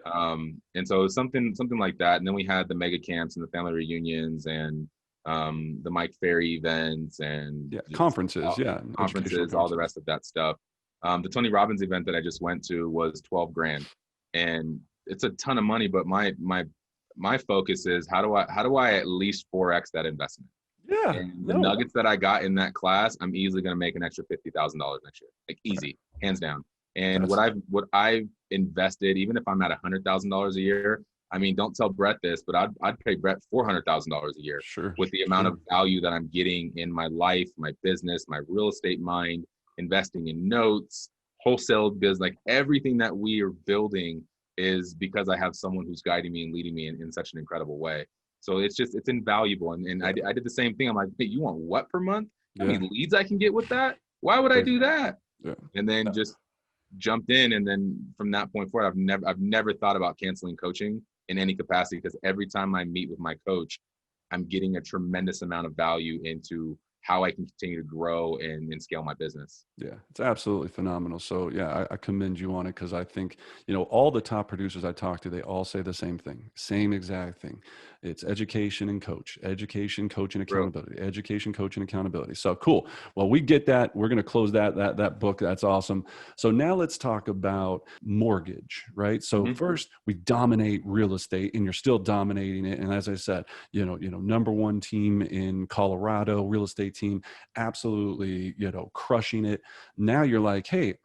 And so something like that. And then we had the mega camps and the family reunions and the Mike Ferry events and conferences, all the rest of that stuff. The Tony Robbins event that I just went to was 12 grand, and it's a ton of money. But my focus is how do I at least 4x that investment? Yeah. And the nuggets that I got in that class, I'm easily going to make an extra $50,000 next year, like easy, hands down. And what I've invested, even if I'm at $100,000 a year, I mean, don't tell Brett this, but I'd pay Brett $400,000 a year with the amount of value that I'm getting in my life, my business, my real estate mind, investing in notes, wholesale business, like everything that we are building is because I have someone who's guiding me and leading me in such an incredible way. So it's invaluable. And I did the same thing. I'm like, hey, you want what per month? How many leads I can get with that? Why would I do that? Yeah. And then just jumped in. And then from that point forward, I've never thought about canceling coaching in any capacity, because every time I meet with my coach, I'm getting a tremendous amount of value into how I can continue to grow and scale my business. Yeah, it's absolutely phenomenal. So yeah, I commend you on it, because I think, all the top producers I talk to, they all say the same thing, same exact thing. It's education and coach, education, coach, and accountability, education, coach, and accountability. So cool. Well, we get that. We're going to close that book. That's awesome. So now let's talk about mortgage, right? So first we dominate real estate, and you're still dominating it. And as I said, number one team in Colorado, real estate team, absolutely, crushing it. Now you're like, hey,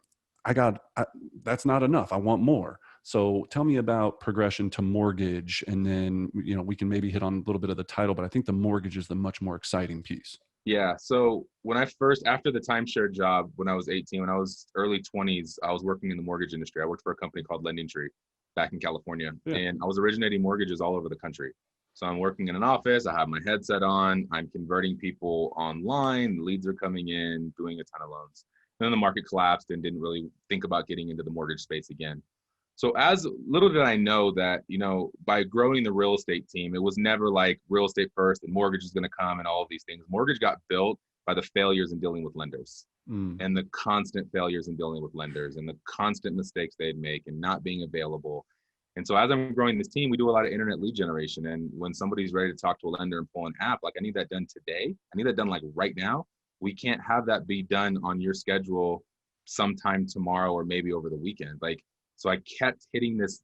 that's not enough. I want more. So tell me about progression to mortgage. And then, we can maybe hit on a little bit of the title, but I think the mortgage is the much more exciting piece. Yeah. So when after the timeshare job, when I was 18, when I was early 20s, I was working in the mortgage industry. I worked for a company called Lending Tree back in California, Yeah. and I was originating mortgages all over the country. So I'm working in an office. I have my headset on. I'm converting people online. Leads are coming in, doing a ton of loans. And then the market collapsed and didn't really think about getting into the mortgage space again. So as little did I know that, by growing the real estate team, it was never like real estate first and mortgage is going to come and all of these things. Mortgage got built by the failures in dealing with lenders Mm. and the constant failures in dealing with lenders and the constant mistakes they'd make and not being available. And so as I'm growing this team, we do a lot of internet lead generation. And when somebody's ready to talk to a lender and pull an app, like I need that done today. I need that done like right now. We can't have that be done on your schedule sometime tomorrow or maybe over the weekend. So I kept hitting this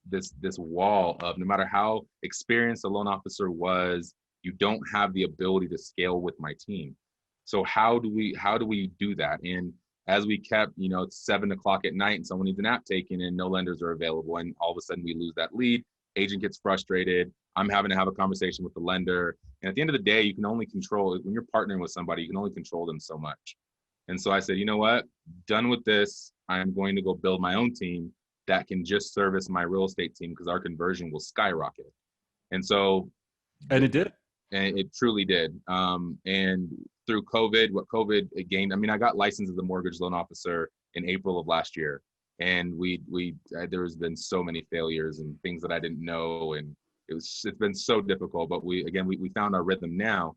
wall of no matter how experienced a loan officer was, you don't have the ability to scale with my team. So how do we do that? And as we kept, it's 7 o'clock at night and someone needs an app taken and no lenders are available, and all of a sudden we lose that lead. Agent gets frustrated. I'm having to have a conversation with the lender. And at the end of the day, you can only control when you're partnering with somebody, you can only control them so much. And so I said, you know what? Done with this. I'm going to go build my own team that can just service my real estate team because our conversion will skyrocket. And so, And it did. and it truly did. And through COVID, what COVID gained, I mean, I got licensed as a mortgage loan officer in April of last year. And there's been so many failures and things that I didn't know. And it's been so difficult, but we found our rhythm now.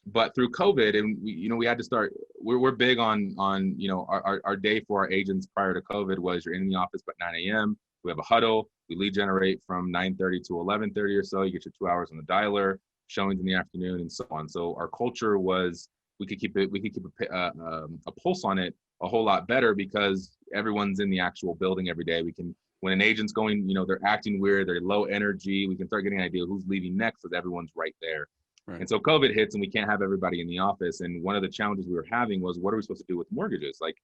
But through COVID, and we had to start. We're big on our day for our agents prior to COVID was you're in the office by 9 a.m. We have a huddle. We lead generate from 9:30 to 11:30 or so. You get your 2 hours on the dialer, showings in the afternoon, and so on. So our culture was we could keep a pulse on it a whole lot better because everyone's in the actual building every day. When an agent's going, they're acting weird, they're low energy, we can start getting an idea who's leaving next because everyone's right there. Right. And so COVID hits and we can't have everybody in the office. And one of the challenges we were having was, what are we supposed to do with mortgages? Like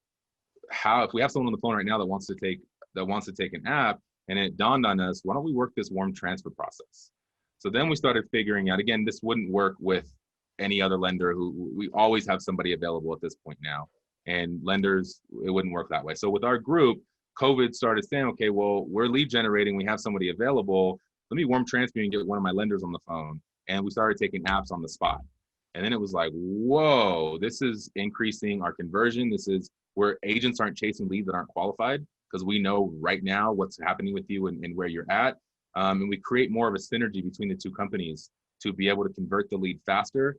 if we have someone on the phone right now that wants to take an app, and it dawned on us, why don't we work this warm transfer process? So then we started figuring out, again, this wouldn't work with any other lender who we always have somebody available at this point now. And lenders, it wouldn't work that way. So with our group, COVID started saying, okay, well, we're lead generating. We have somebody available. Let me warm transfer and get one of my lenders on the phone. And we started taking apps on the spot. And then it was like, whoa, this is increasing our conversion. This is where agents aren't chasing leads that aren't qualified because we know right now what's happening with you and where you're at. And we create more of a synergy between the two companies to be able to convert the lead faster,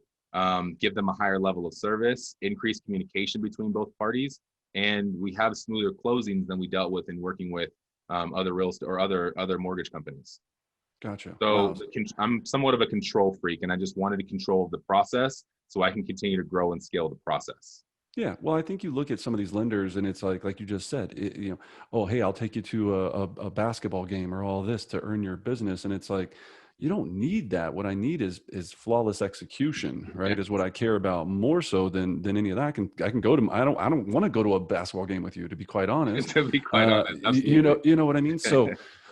give them a higher level of service, increase communication between both parties. And we have smoother closings than we dealt with in working with other real estate or other mortgage companies. Gotcha. So Wow. I'm somewhat of a control freak, and I just wanted to control the process so I can continue to grow and scale the process. Yeah. Well, I think you look at some of these lenders and it's like you just said, oh, hey, I'll take you to a basketball game or all this to earn your business. And it's like, you don't need that. What I need is flawless execution, right? Yeah. Is what I care about more so than any of that. I can go to, I don't want to go to a basketball game with you, to be quite honest. To be quite honest, absolutely. You know what I mean?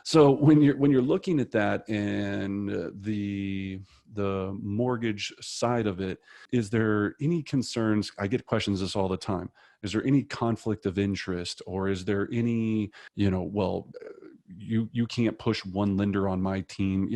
So when you're looking at that and the mortgage side of it, is there any concerns? I get questions this all the time. Is there any conflict of interest, or is there any, well, you can't push one lender on my team,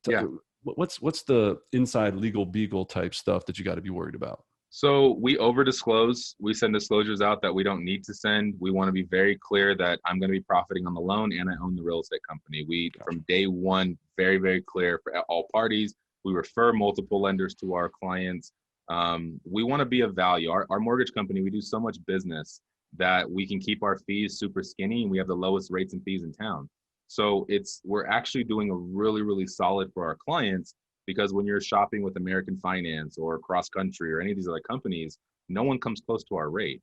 Yeah. What's the inside legal beagle type stuff that you got to be worried about? So we over disclose. We send disclosures out that we don't need to send. We want to be very clear that I'm going to be profiting on the loan and I own the real estate company. From day one, very, very clear for all parties. We refer multiple lenders to our clients. We want to be of value. Our mortgage company, we do so much business that we can keep our fees super skinny, and we have the lowest rates and fees in town. So we're actually doing a really, really solid for our clients, because when you're shopping with American Finance or Cross Country or any of these other companies, no one comes close to our rate.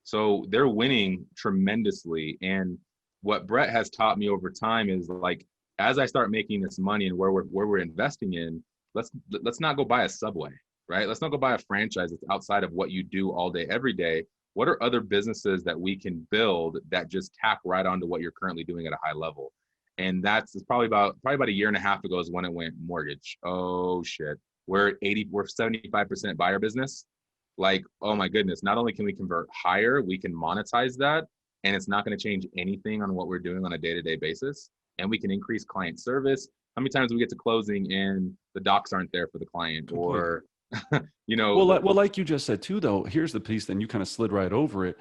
So they're winning tremendously. And what Brett has taught me over time is, like, as I start making this money and where we're investing in, let's not go buy a Subway, right? Let's not go buy a franchise that's outside of what you do all day, every day. What are other businesses that we can build that just tack right onto what you're currently doing at a high level? And that's probably about a year and a half ago is when it went mortgage. Oh shit. we're 75% buyer business. Like, oh my goodness, not only can we convert higher, we can monetize that, and it's not going to change anything on what we're doing on a day-to-day basis. And we can increase client service. How many times do we get to closing and the docs aren't there for the client? Completely. Or, Well, like you just said too, though, here's the piece, then you kind of slid right over it.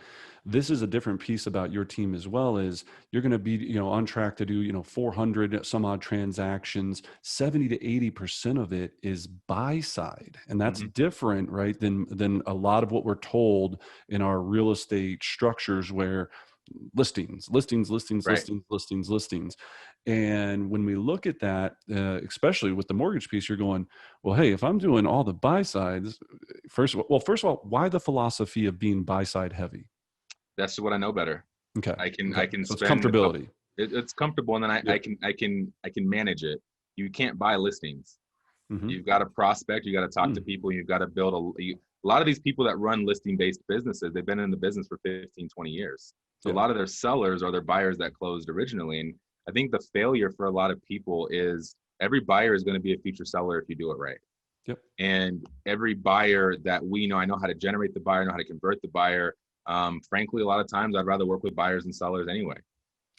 This is a different piece about your team as well, is you're going to be, on track to do, 400 some odd transactions. 70 to 80% of it is buy side. And that's different, right, than a lot of what we're told in our real estate structures, where listings. Right. And when we look at that, especially with the mortgage piece, you're going, well, hey, if I'm doing all the buy sides, first of all, why the philosophy of being buy side heavy? That's what I know better. Okay. I can So it's spend comfortability. it's comfortable, and then I can manage it. You can't buy listings. Mm-hmm. You've got to prospect. You got to talk to people. You've got to build a lot of these people that run listing based businesses. They've been in the business for 15, 20 years. So a lot of their sellers are their buyers that closed originally. And I think the failure for a lot of people is every buyer is going to be a future seller if you do it right. Yep. And every buyer that we know, I know how to generate the buyer, I know how to convert the buyer. Frankly, a lot of times I'd rather work with buyers and sellers anyway.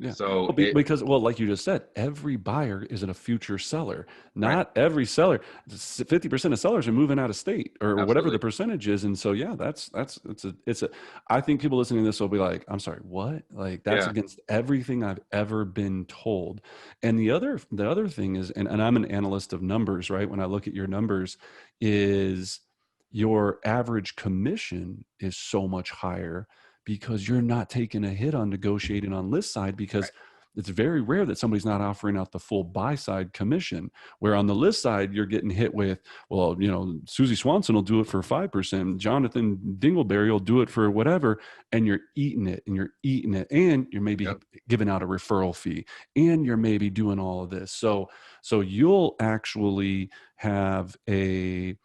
Yeah. So because like you just said, every buyer isn't a future seller. Not every seller. 50% of sellers are moving out of state, or whatever the percentage is. And so, yeah, I think people listening to this will be like, I'm sorry, what? Like, that's against everything I've ever been told. And the other thing is, and I'm an analyst of numbers, right? When I look at your numbers, is your average commission is so much higher because you're not taking a hit on negotiating on list side, because it's very rare that somebody's not offering out the full buy side commission, where on the list side, you're getting hit with, well, Susie Swanson will do it for 5%. Jonathan Dingleberry will do it for whatever. And you're eating it and you're maybe giving out a referral fee, and you're maybe doing all of this. So you'll actually have the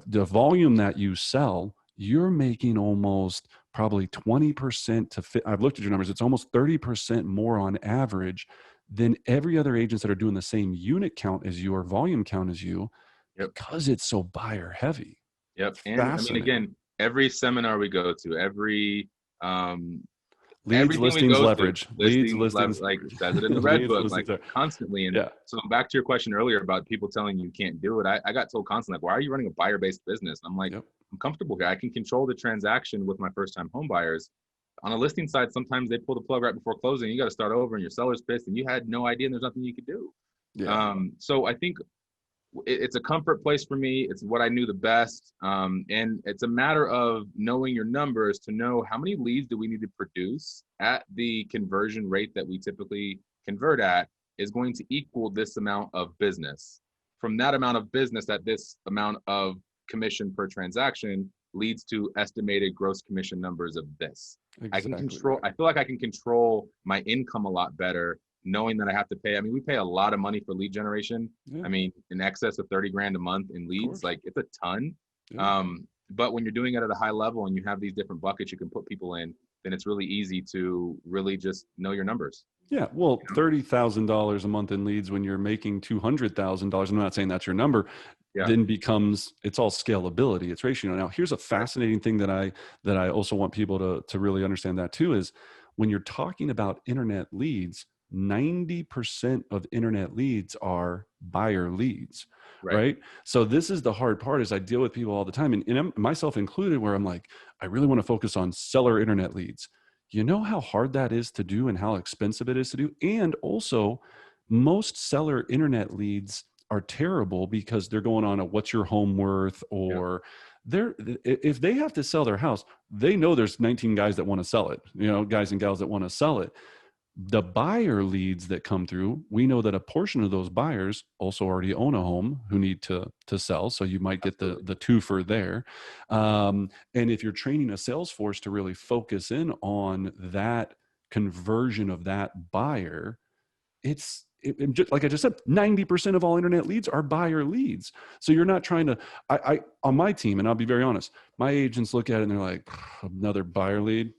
volume that you sell, you're making almost probably 20% to fit. I've looked at your numbers. It's almost 30% more on average than every other agents that are doing the same unit count as you or volume count as you, because it's so buyer heavy. Yep. And I mean, again, every seminar we go to, every leads, listings, leverage. Leads, listings, like it says it in the red book, like constantly. And so back to your question earlier about people telling you can't do it. I got told constantly, like, why are you running a buyer-based business? I'm like, I'm comfortable here. I can control the transaction with my first-time home buyers. On a listing side, sometimes they pull the plug right before closing. You got to start over, and your seller's pissed, and you had no idea, and there's nothing you could do. So I think it's a comfort place for me. It's what I knew the best. And it's a matter of knowing your numbers to know how many leads do we need to produce at the conversion rate that we typically convert at is going to equal this amount of business. From that amount of business at this amount of commission per transaction leads to estimated gross commission numbers of this. I feel like I can control my income a lot better, knowing that I have to pay. I mean, we pay a lot of money for lead generation. I mean, in excess of 30 grand a month in leads, like it's a ton. But when you're doing it at a high level and you have these different buckets you can put people in, then it's really easy to really just know your numbers. Yeah. Well, $30,000 a month in leads when you're making $200,000. I'm not saying that's your number. Then becomes, it's all scalability. It's ratio. Now, here's a fascinating thing that I also want people to really understand that too, is when you're talking about internet leads, 90% of internet leads are buyer leads, right? So this is the hard part, is I deal with people all the time, and myself included, where I'm like, I really want to focus on seller internet leads. You know how hard that is to do and how expensive it is to do? And also, most seller internet leads are terrible because they're going on a what's your home worth, or if they have to sell their house, they know there's 19 guys that want to sell it, guys and gals that want to sell it. The buyer leads that come through, we know that a portion of those buyers also already own a home who need to sell. So you might get the twofer there. And if you're training a sales force to really focus in on that conversion of that buyer, just, like I just said, 90% of all internet leads are buyer leads. So you're not trying to, I on my team, and I'll be very honest, my agents look at it and they're like, another buyer lead.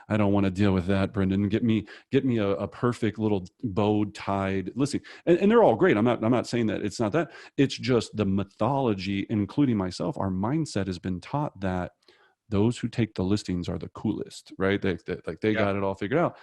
I don't want to deal with that, Brendan. Get me a perfect little bow tied listing. And they're all great. I'm not saying that it's not that. It's just the mythology, including myself, our mindset has been taught that those who take the listings are the coolest, right? They Yeah. got it all figured out.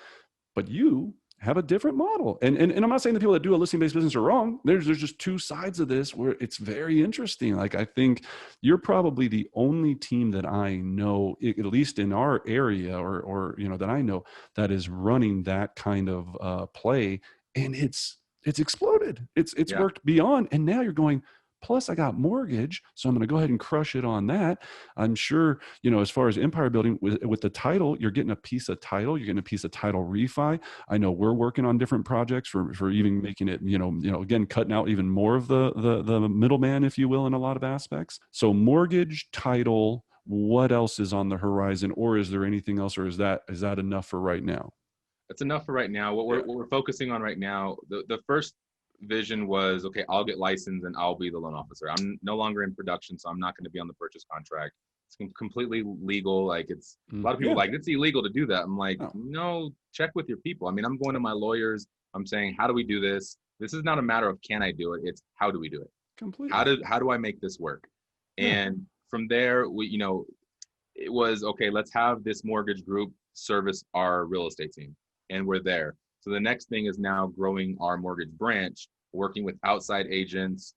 But you have a different model. And I'm not saying the people that do a listing-based business are wrong. There's just two sides of this where it's very interesting. Like, I think you're probably the only team that I know, at least in our area or that I know, that is running that kind of play. And it's exploded. It's Yeah. worked beyond. And now you're going, plus I got mortgage, so I'm going to go ahead and crush it on that. I'm sure, as far as empire building with the title, you're getting a piece of title, you're getting a piece of title refi. I know we're working on different projects for even making it, again, cutting out even more of the middleman, if you will, in a lot of aspects. So mortgage, title, what else is on the horizon, or is there anything else, or is that enough for right now? That's enough for right now. What we're focusing on right now, the first vision was, okay, I'll get licensed and I'll be the loan officer. I'm no longer in production, so I'm not going to be on the purchase contract. It's completely legal. Like, it's a lot of people like, it's illegal to do that. I'm like, no, check with your people. I mean, I'm going to my lawyers. I'm saying, how do we do this? This is not a matter of can I do it? It's how do we do it? Completely. How do I make this work? And from there, it was, okay, let's have this mortgage group service our real estate team. And we're there. So the next thing is now growing our mortgage branch, working with outside agents,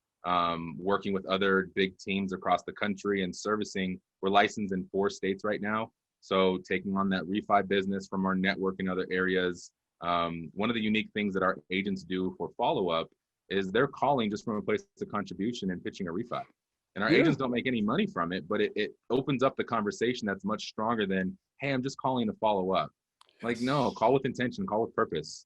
working with other big teams across the country and servicing. We're licensed in 4 states right now. So taking on that refi business from our network in other areas. One of the unique things that our agents do for follow-up is they're calling just from a place of contribution and pitching a refi. And our agents don't make any money from it, but it opens up the conversation that's much stronger than, hey, I'm just calling to follow up. Like, no, call with intention, call with purpose.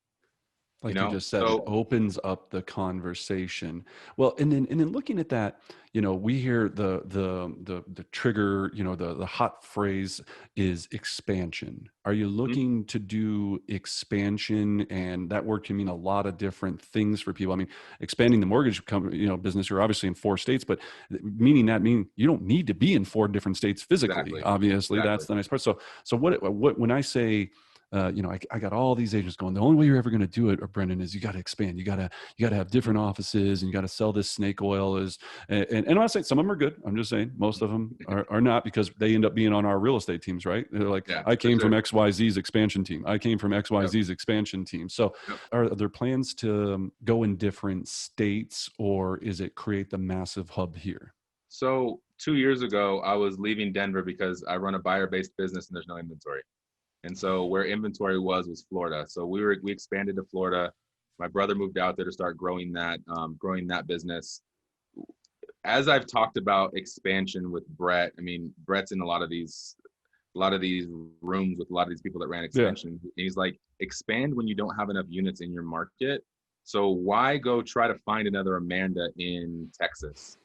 Like you just said, it opens up the conversation. Well, and then looking at that, we hear the trigger, the hot phrase is expansion. Are you looking to do expansion? And that word can mean a lot of different things for people. I mean, expanding the mortgage company, business, you're obviously in 4 states, but meaning you don't need to be in 4 different states physically. Exactly. Obviously, that's the nice part. So what when I say, I got all these agents going, the only way you're ever going to do it, Brendan, is you got to expand. You got to have different offices, and you got to sell this snake oil. And I'm not saying some of them are good. I'm just saying most of them are not, because they end up being on our real estate teams, right? They're like, I came from XYZ's expansion team. I came from XYZ's expansion team. So are there plans to go in different states, or is it create the massive hub here? So 2 years ago, I was leaving Denver because I run a buyer-based business and there's no inventory. And so where inventory was Florida. So we expanded to Florida. My brother moved out there to start growing that business. As I've talked about expansion with Brett, I mean, Brett's in a lot of these rooms with a lot of these people that ran expansion. And he's like, expand when you don't have enough units in your market. So why go try to find another Amanda in Texas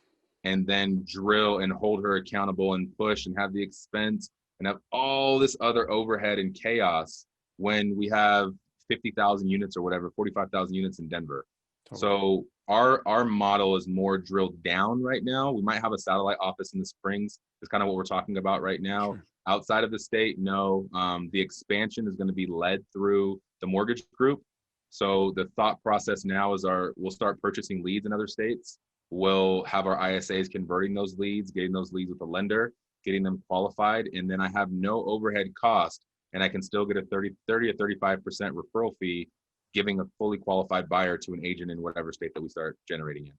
and then drill and hold her accountable and push and have the expense and have all this other overhead and chaos when we have 50,000 units or whatever, 45,000 units in Denver. Totally. So our model is more drilled down right now. We might have a satellite office in the Springs. Is kind of what we're talking about right now. Sure. Outside of the state, no. The expansion is going to be led through the mortgage group. So the thought process now is we'll start purchasing leads in other states. We'll have our ISAs converting those leads, getting those leads with the lender, getting them qualified, and then I have no overhead cost, and I can still get a 30 or 35% referral fee, giving a fully qualified buyer to an agent in whatever state that we start generating in.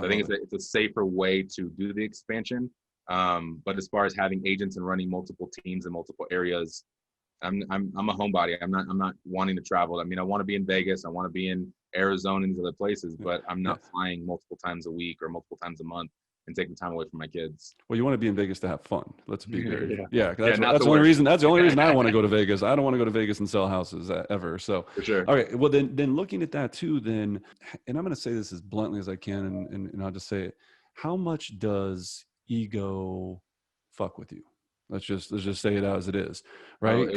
So I think it's a safer way to do the expansion. But as far as having agents and running multiple teams in multiple areas, I'm a homebody. I'm not wanting to travel. I mean, I want to be in Vegas. I want to be in Arizona and these other places, but I'm not flying multiple times a week or multiple times a month and taking time away from my kids. Well, you want to be in Vegas to have fun. Let's be very, that's the only reason. That's the only reason I want to go to Vegas. I don't want to go to Vegas and sell houses ever. So, for sure. All right. Well, then looking at that too, and I'm going to say this as bluntly as I can, and I'll just say it. How much does ego fuck with you? Let's just say it as it is, right?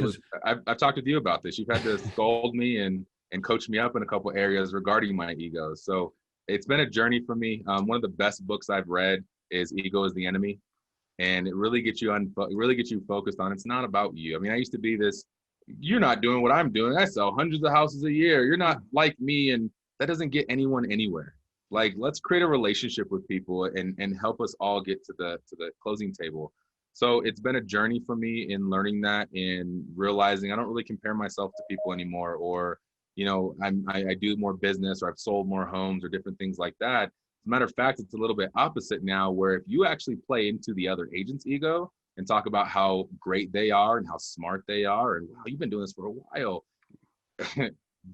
I've talked with you about this. You've had to scold me and coach me up in a couple areas regarding my ego. So it's been a journey for me. One of the best books I've read is Ego is the Enemy. And it really gets you focused on, it's not about you. I mean, I used to be this you're not doing what I'm doing. I sell hundreds of houses a year. You're not like me. And that doesn't get anyone anywhere. Like, let's create a relationship with people and help us all get to the closing table. So it's been a journey for me in learning that and realizing I don't really compare myself to people anymore, or, you know, I do more business, or I've sold more homes or different things like that. As a matter of fact, it's a little bit opposite now, where if you actually play into the other agent's ego and talk about how great they are and how smart they are, and wow, you've been doing this for a while,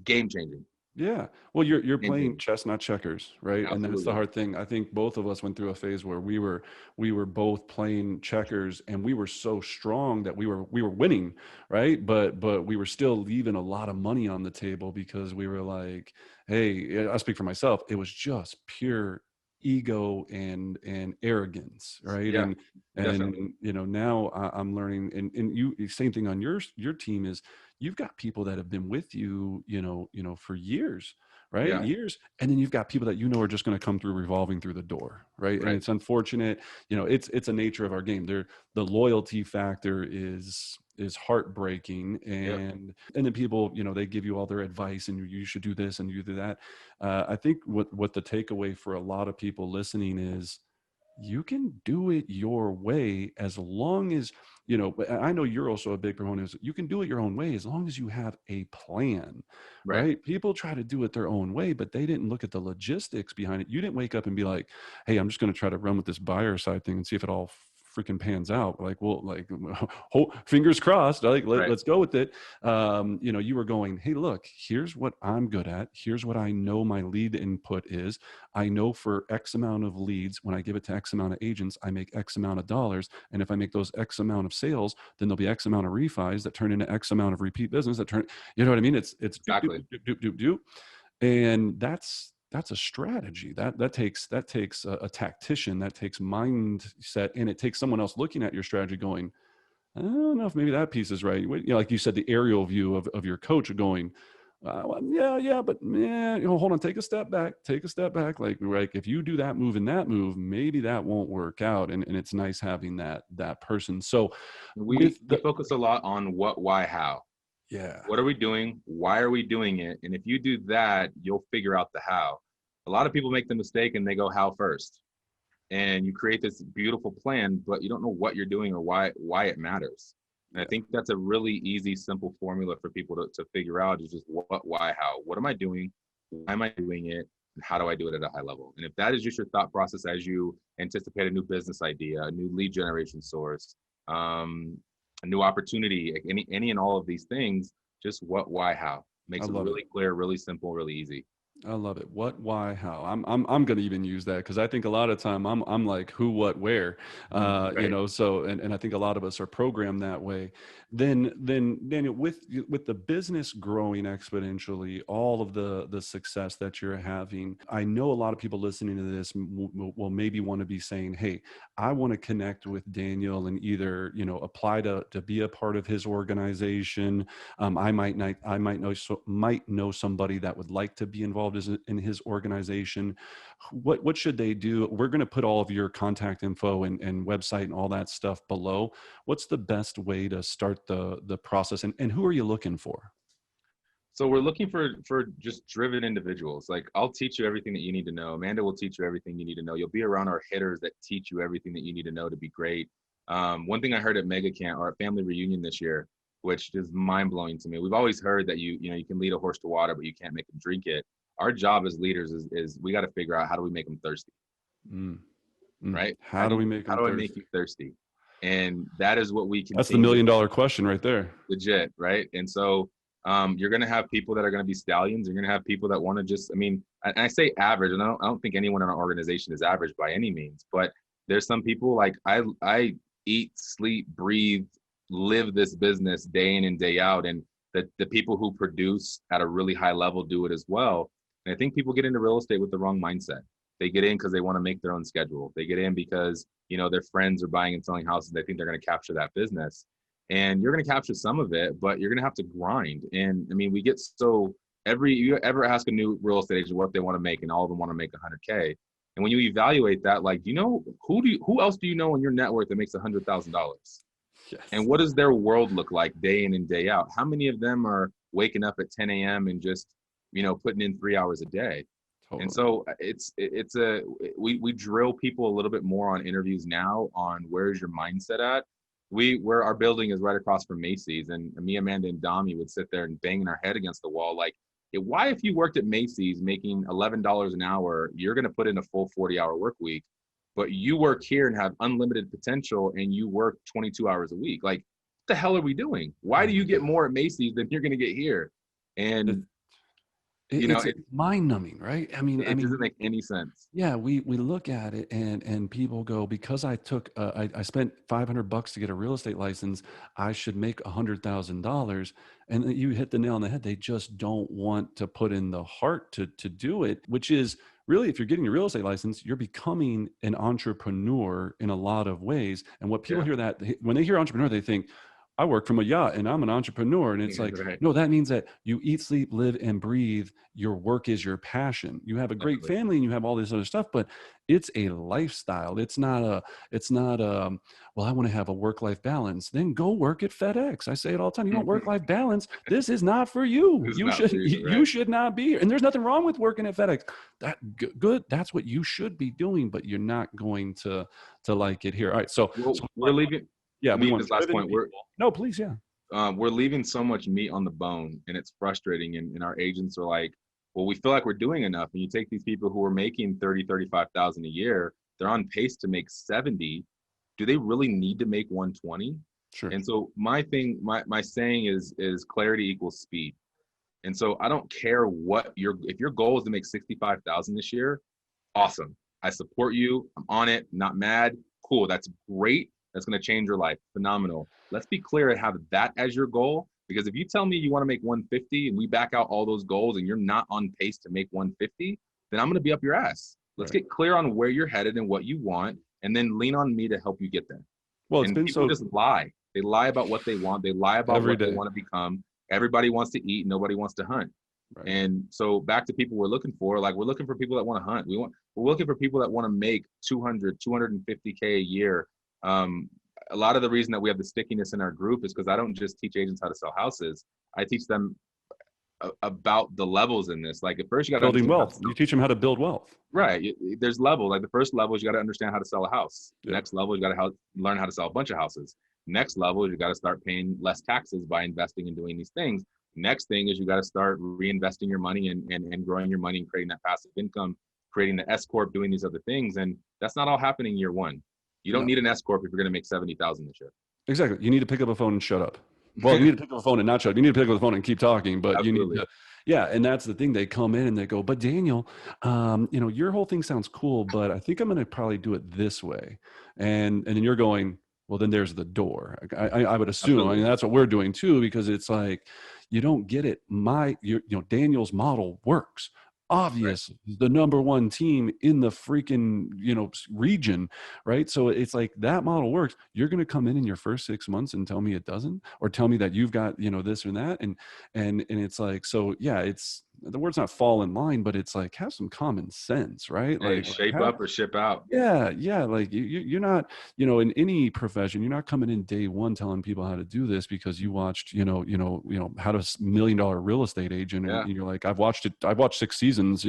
game changing. Yeah. Well, you're Game playing changing. chess, not checkers, right? And that's the Absolutely. hard thing. I think both of us went through a phase where we were both playing checkers, and we were so strong that we were winning, right? But we were still leaving a lot of money on the table because we were like, hey, I speak for myself, it was just pure ego and arrogance, right? Yeah, And definitely. you know, now I'm learning, and you, same thing on your team is, you've got people that have been with you, for years, right? Yeah, Years. And then you've got people that, are just going to come through revolving through the door. Right. And right. it's unfortunate, it's a nature of our game. The loyalty factor is heartbreaking. Yep. And then people, they give you all their advice, and you should do this and you do that. I think what the takeaway for a lot of people listening is, you can do it your way, as long as, but I know you're also a big proponent, is you can do it your own way as long as you have a plan, Right. right? People try to do it their own way, but they didn't look at the logistics behind it. You didn't wake up and be like, hey, I'm just going to try to run with this buyer side thing and see if it all freaking pans out. Like, well, like, fingers crossed, like, Right. let's go with it. You were going, hey, look, here's what I'm good at. Here's what I know my lead input is. I know for X amount of leads, when I give it to X amount of agents, I make X amount of dollars. And if I make those X amount of sales, then there'll be X amount of refis that turn into X amount of repeat business that turn, you know what I mean? It's doop, doop, Exactly. doop, doop, doop, doop. And that's a strategy that takes a tactician, that takes mindset, and it takes someone else looking at your strategy going, I don't know if maybe that piece is right. Like you said, the aerial view of your coach going, well, yeah, but yeah, hold on, take a step back. Like if you do that move and that move, maybe that won't work out. And it's nice having that person. So We with we the, focus a lot on what, why, how. yeah, What are we doing? Why are we doing it? And if you do that, you'll figure out the how. A lot of people make the mistake and they go how first. And you create this beautiful plan, but you don't know what you're doing or why it matters. And I yeah, think that's a really easy, simple formula for people to figure out, is just what, why, how. What am I doing? Why am I doing it? And how do I do it at a high level? And if that is just your thought process as you anticipate a new business idea, a new lead generation source, a new opportunity, any and all of these things, just what, why, how I makes it love it. really clear, really simple, really easy. I love it. What, why, how? I'm going to even use that, because I think a lot of time I'm like who, what, where, Right. So, and I think a lot of us are programmed that way. Then Daniel, with the business growing exponentially, all of the success that you're having, I know a lot of people listening to this will maybe want to be saying, hey, I want to connect with Daniel and either, apply to be a part of his organization. I might know somebody that would like to be involved in his organization. What should they do? We're going to put all of your contact info and website and all that stuff below. What's the best way to start the process, and who are you looking for? So we're looking for just driven individuals. Like, I'll teach you everything that you need to know. Amanda will teach you everything you need to know. You'll be around our hitters that teach you everything that you need to know to be great. One thing I heard at Mega Camp, or at family reunion this year, which is mind blowing to me. We've always heard that you can lead a horse to water, but you can't make them drink it. Our job as leaders is we got to figure out, how do we make them thirsty, Mm, right? How do we make How them do I make thirsty? you thirsty? And that is what we That's the continue. $1 million question right there. Legit, right? And so you're going to have people that are going to be stallions. You're going to have people that want to just, I mean, and I say average, and I don't think anyone in our organization is average by any means, but there's some people, like, I eat, sleep, breathe, live this business day in and day out. And the people who produce at a really high level do it as well. And I think people get into real estate with the wrong mindset. They get in because they want to make their own schedule. They get in because, their friends are buying and selling houses. They think they're going to capture that business, and you're going to capture some of it, but you're going to have to grind. And I mean, we get so you ever ask a new real estate agent what they want to make, and all of them want to make 100K. And when you evaluate that, like, who else do you know in your network that makes $100,000? Yes. And what does their world look like day in and day out? How many of them are waking up at 10 a.m. and just, putting in 3 hours a day? And Totally. so we drill people a little bit more on interviews now on where's your mindset at. Where our building is right across from Macy's, and me, Amanda, and Dami would sit there and banging our head against the wall like, why, if you worked at Macy's making $11 an hour, you're going to put in a full 40-hour work week, but you work here and have unlimited potential and you work 22 hours a week? Like, what the hell are we doing? Why Oh do my you get God. more at Macy's than you're going to get here? It, And it's mind numbing, right? it doesn't make any sense. yeah, we look at it and people go, because I took I spent $500 to get a real estate license, I should make $100,000. And you hit the nail on the head. They just don't want to put in the heart to do it, which is really, if you're getting a real estate license, you're becoming an entrepreneur in a lot of ways. And what people Yeah. hear, that when they hear entrepreneur, they think, I work from a yacht and I'm an entrepreneur. And it's like, Right. no, that means that you eat, sleep, live, and breathe. Your work is your passion. You have a great Definitely. family and you have all this other stuff, but it's a lifestyle. It's not well, I want to have a work-life balance. Then go work at FedEx. I say it all the time. You want work-life balance? This is not for you. It's You not for should, you, you right? should not be here. And there's nothing wrong with working at FedEx. Good. That's what you should be doing, but you're not going to like it here. All right. Well, So we're leaving. yeah, Let we me want this last driven point. people. No, please. Yeah. We're leaving so much meat on the bone, and it's frustrating. And our agents are like, well, we feel like we're doing enough. And you take these people who are making 35,000 a year, they're on pace to make 70. Do they really need to make 120? Sure. And so my saying is clarity equals speed. And so I don't care if your goal is to make 65,000 this year, awesome. I support you. I'm on it. Not mad. Cool. That's great. That's going to change your life. Phenomenal. Let's be clear and have that as your goal. Because if you tell me you want to make 150 and we back out all those goals and you're not on pace to make 150, then I'm going to be up your ass. Let's get clear on where you're headed and what you want, and then lean on me to help you get there. Well, it's And been people so just lie. They lie about what they want. They lie about every what they day. want to become. Everybody wants to eat. Nobody wants to hunt. Right. And so back to people we're looking for, like, we're looking for people that want to hunt. We're looking for people that want to make 250K a year. A lot of the reason that we have the stickiness in our group is because I don't just teach agents how to sell houses. I teach them about the levels in this. Like, at first you got to Building understand wealth. You teach them how to build wealth. Right. There's levels. Like, the first level is you got to understand how to sell a house. Yeah. Next level, you got to learn how to sell a bunch of houses. Next level is you got to start paying less taxes by investing and doing these things. Next thing is you got to start reinvesting your money and growing your money and creating that passive income, creating the S corp, doing these other things. And that's not all happening year one. You don't need an S corp if you're going to make 70,000 this year. Exactly. You need to pick up a phone and shut up. Well, you need to pick up a phone and not shut up. You need to pick up the phone and keep talking, but Absolutely. you need to, yeah. And that's the thing. They come in and they go, but Daniel, your whole thing sounds cool, but I think I'm going to probably do it this way. And then you're going, well, then there's the door. I would assume. Absolutely. I mean, that's what we're doing too, because it's like, you don't get it. Daniel's model works. Obvious, right. The number one team in the freaking, region, right? So it's like, that model works. You're going to come in your first 6 months and tell me it doesn't, or tell me that you've got, this or that. And it's like, so yeah, it's, the word's not fall in line, but it's like, have some common sense, right? Hey, like shape up or ship out. Yeah. Like you're not, in any profession, you're not coming in day one telling people how to do this because you watched, how to $1 million real estate agent, and you're like, I've watched 6 seasons.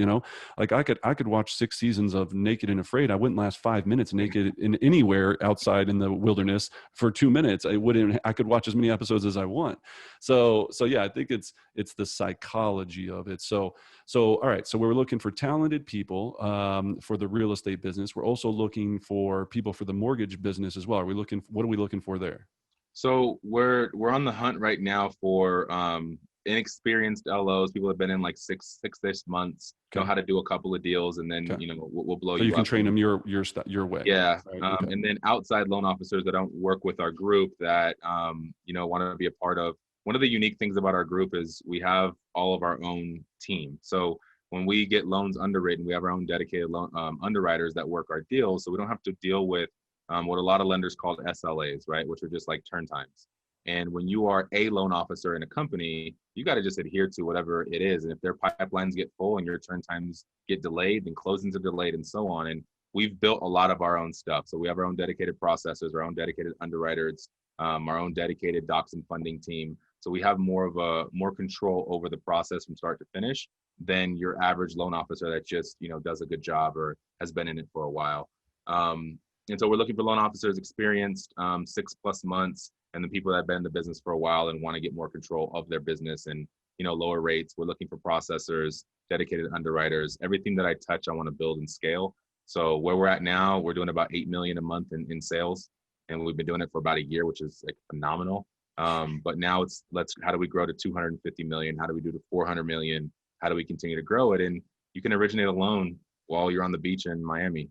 Like I could watch 6 seasons of Naked and Afraid. I wouldn't last 5 minutes naked in anywhere outside in the wilderness for 2 minutes. I could watch as many episodes as I want. So yeah, I think it's the psychology of it. So all right. So we're looking for talented people for the real estate business. We're also looking for people for the mortgage business as well. What are we looking for there? So we're on the hunt right now for inexperienced LOs. People have been in like six months, know how to do a couple of deals, and then we'll blow you up. So you can train them your way. Yeah. Right? And then outside loan officers that don't work with our group that want to be a part of. One of the unique things about our group is we have all of our own team. So when we get loans underwritten, we have our own dedicated loan underwriters that work our deals. So we don't have to deal with what a lot of lenders call SLAs, right? Which are just like turn times. And when you are a loan officer in a company, you got to just adhere to whatever it is. And if their pipelines get full and your turn times get delayed, then closings are delayed and so on. And we've built a lot of our own stuff. So we have our own dedicated processors, our own dedicated underwriters. our own dedicated docs and funding team. So we have more control over the process from start to finish than your average loan officer that just, does a good job or has been in it for a while. And so we're looking for loan officers experienced 6+ months, and the people that have been in the business for a while and want to get more control of their business and, lower rates. We're looking for processors, dedicated underwriters. Everything that I touch, I want to build and scale. So where we're at now, we're doing about 8 million a month in sales, and we've been doing it for about a year, which is like phenomenal. But now it's how do we grow to 250 million? How do we do to 400 million? How do we continue to grow it? And you can originate a loan while you're on the beach in Miami.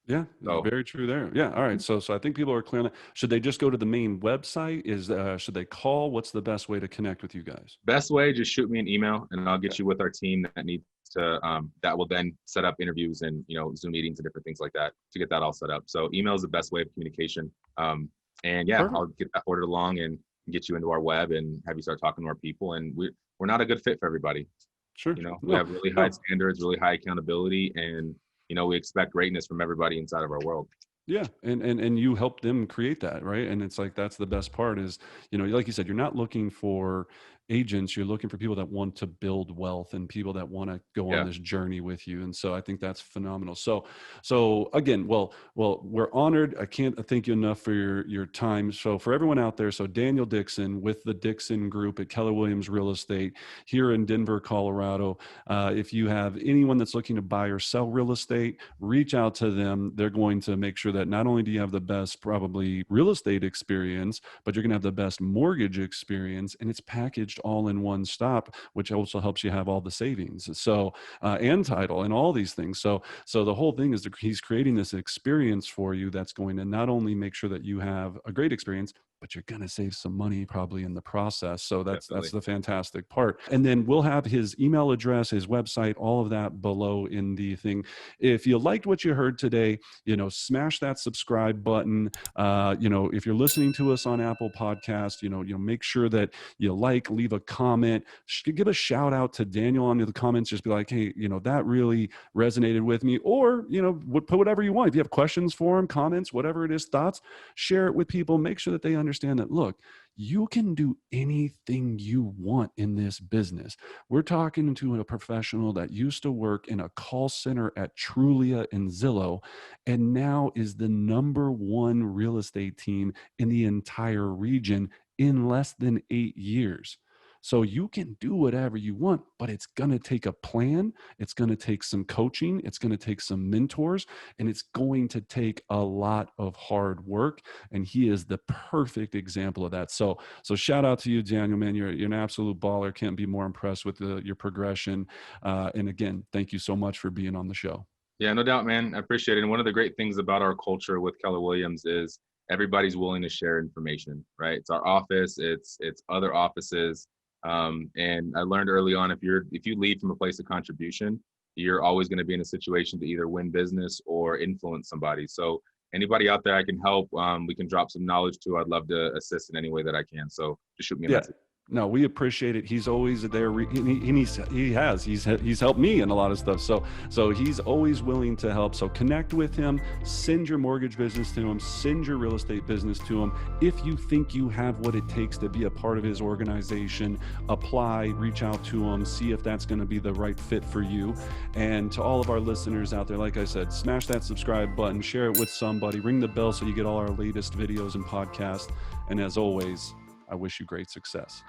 Yeah, So very true there. Yeah. All right. So I think people are clear on that. Should they just go to the main website? Should they call? What's the best way to connect with you guys? best way, just shoot me an email and I'll get Okay. you with our team that needs to, that will then set up interviews and, Zoom meetings and different things like that to get that all set up. So email is the best way of communication. And yeah, Perfect. I'll get that ordered along and get you into our web and have you start talking to our people. And we're not a good fit for everybody. Sure. We have really high No. standards, really high accountability, and we expect greatness from everybody inside of our world. Yeah. And you help them create that, right? And it's like, that's the best part is, like you said, you're not looking for agents, you're looking for people that want to build wealth and people that want to go Yeah. on this journey with you. And so I think that's phenomenal. So again, well, we're honored. I can't thank you enough for your time. So for everyone out there, so Daniel Dixon with the Dixon Group at Keller Williams Real Estate here in Denver, Colorado. If you have anyone that's looking to buy or sell real estate, reach out to them. They're going to make sure that not only do you have the best probably real estate experience, but you're going to have the best mortgage experience, and it's packaged all in one stop, which also helps you have all the savings. So and title and all these things. So the whole thing is that he's creating this experience for you that's going to not only make sure that you have a great experience, but you're going to save some money probably in the process. So that's the fantastic part. And then we'll have his email address, his website, all of that below in the thing. If you liked what you heard today, smash that subscribe button. If you're listening to us on Apple Podcast, make sure that you leave a comment, give a shout out to Daniel on the comments. Just be like, hey, that really resonated with me, or, put whatever you want. If you have questions for him, comments, whatever it is, thoughts, share it with people. Make sure that they understand that, look, you can do anything you want in this business. We're talking to a professional that used to work in a call center at Trulia and Zillow, and now is the #1 real estate team in the entire region in less than 8 years. So you can do whatever you want, but it's going to take a plan. It's going to take some coaching. It's going to take some mentors, and it's going to take a lot of hard work. And he is the perfect example of that. So shout out to you, Daniel, man. You're an absolute baller. Can't be more impressed with your progression. And again, thank you so much for being on the show. Yeah, no doubt, man. I appreciate it. And one of the great things about our culture with Keller Williams is everybody's willing to share information, right? It's our office, it's other offices. And I learned early on, if you lead from a place of contribution, you're always going to be in a situation to either win business or influence somebody. So anybody out there I can help, we can drop some knowledge to. I'd love to assist in any way that I can. So just shoot me a message. No, we appreciate it. He's always there. He's helped me in a lot of stuff. So he's always willing to help. So connect with him, send your mortgage business to him, send your real estate business to him. If you think you have what it takes to be a part of his organization, apply, reach out to him, see if that's going to be the right fit for you. And to all of our listeners out there, like I said, smash that subscribe button, share it with somebody, ring the bell so you get all our latest videos and podcasts. And as always, I wish you great success.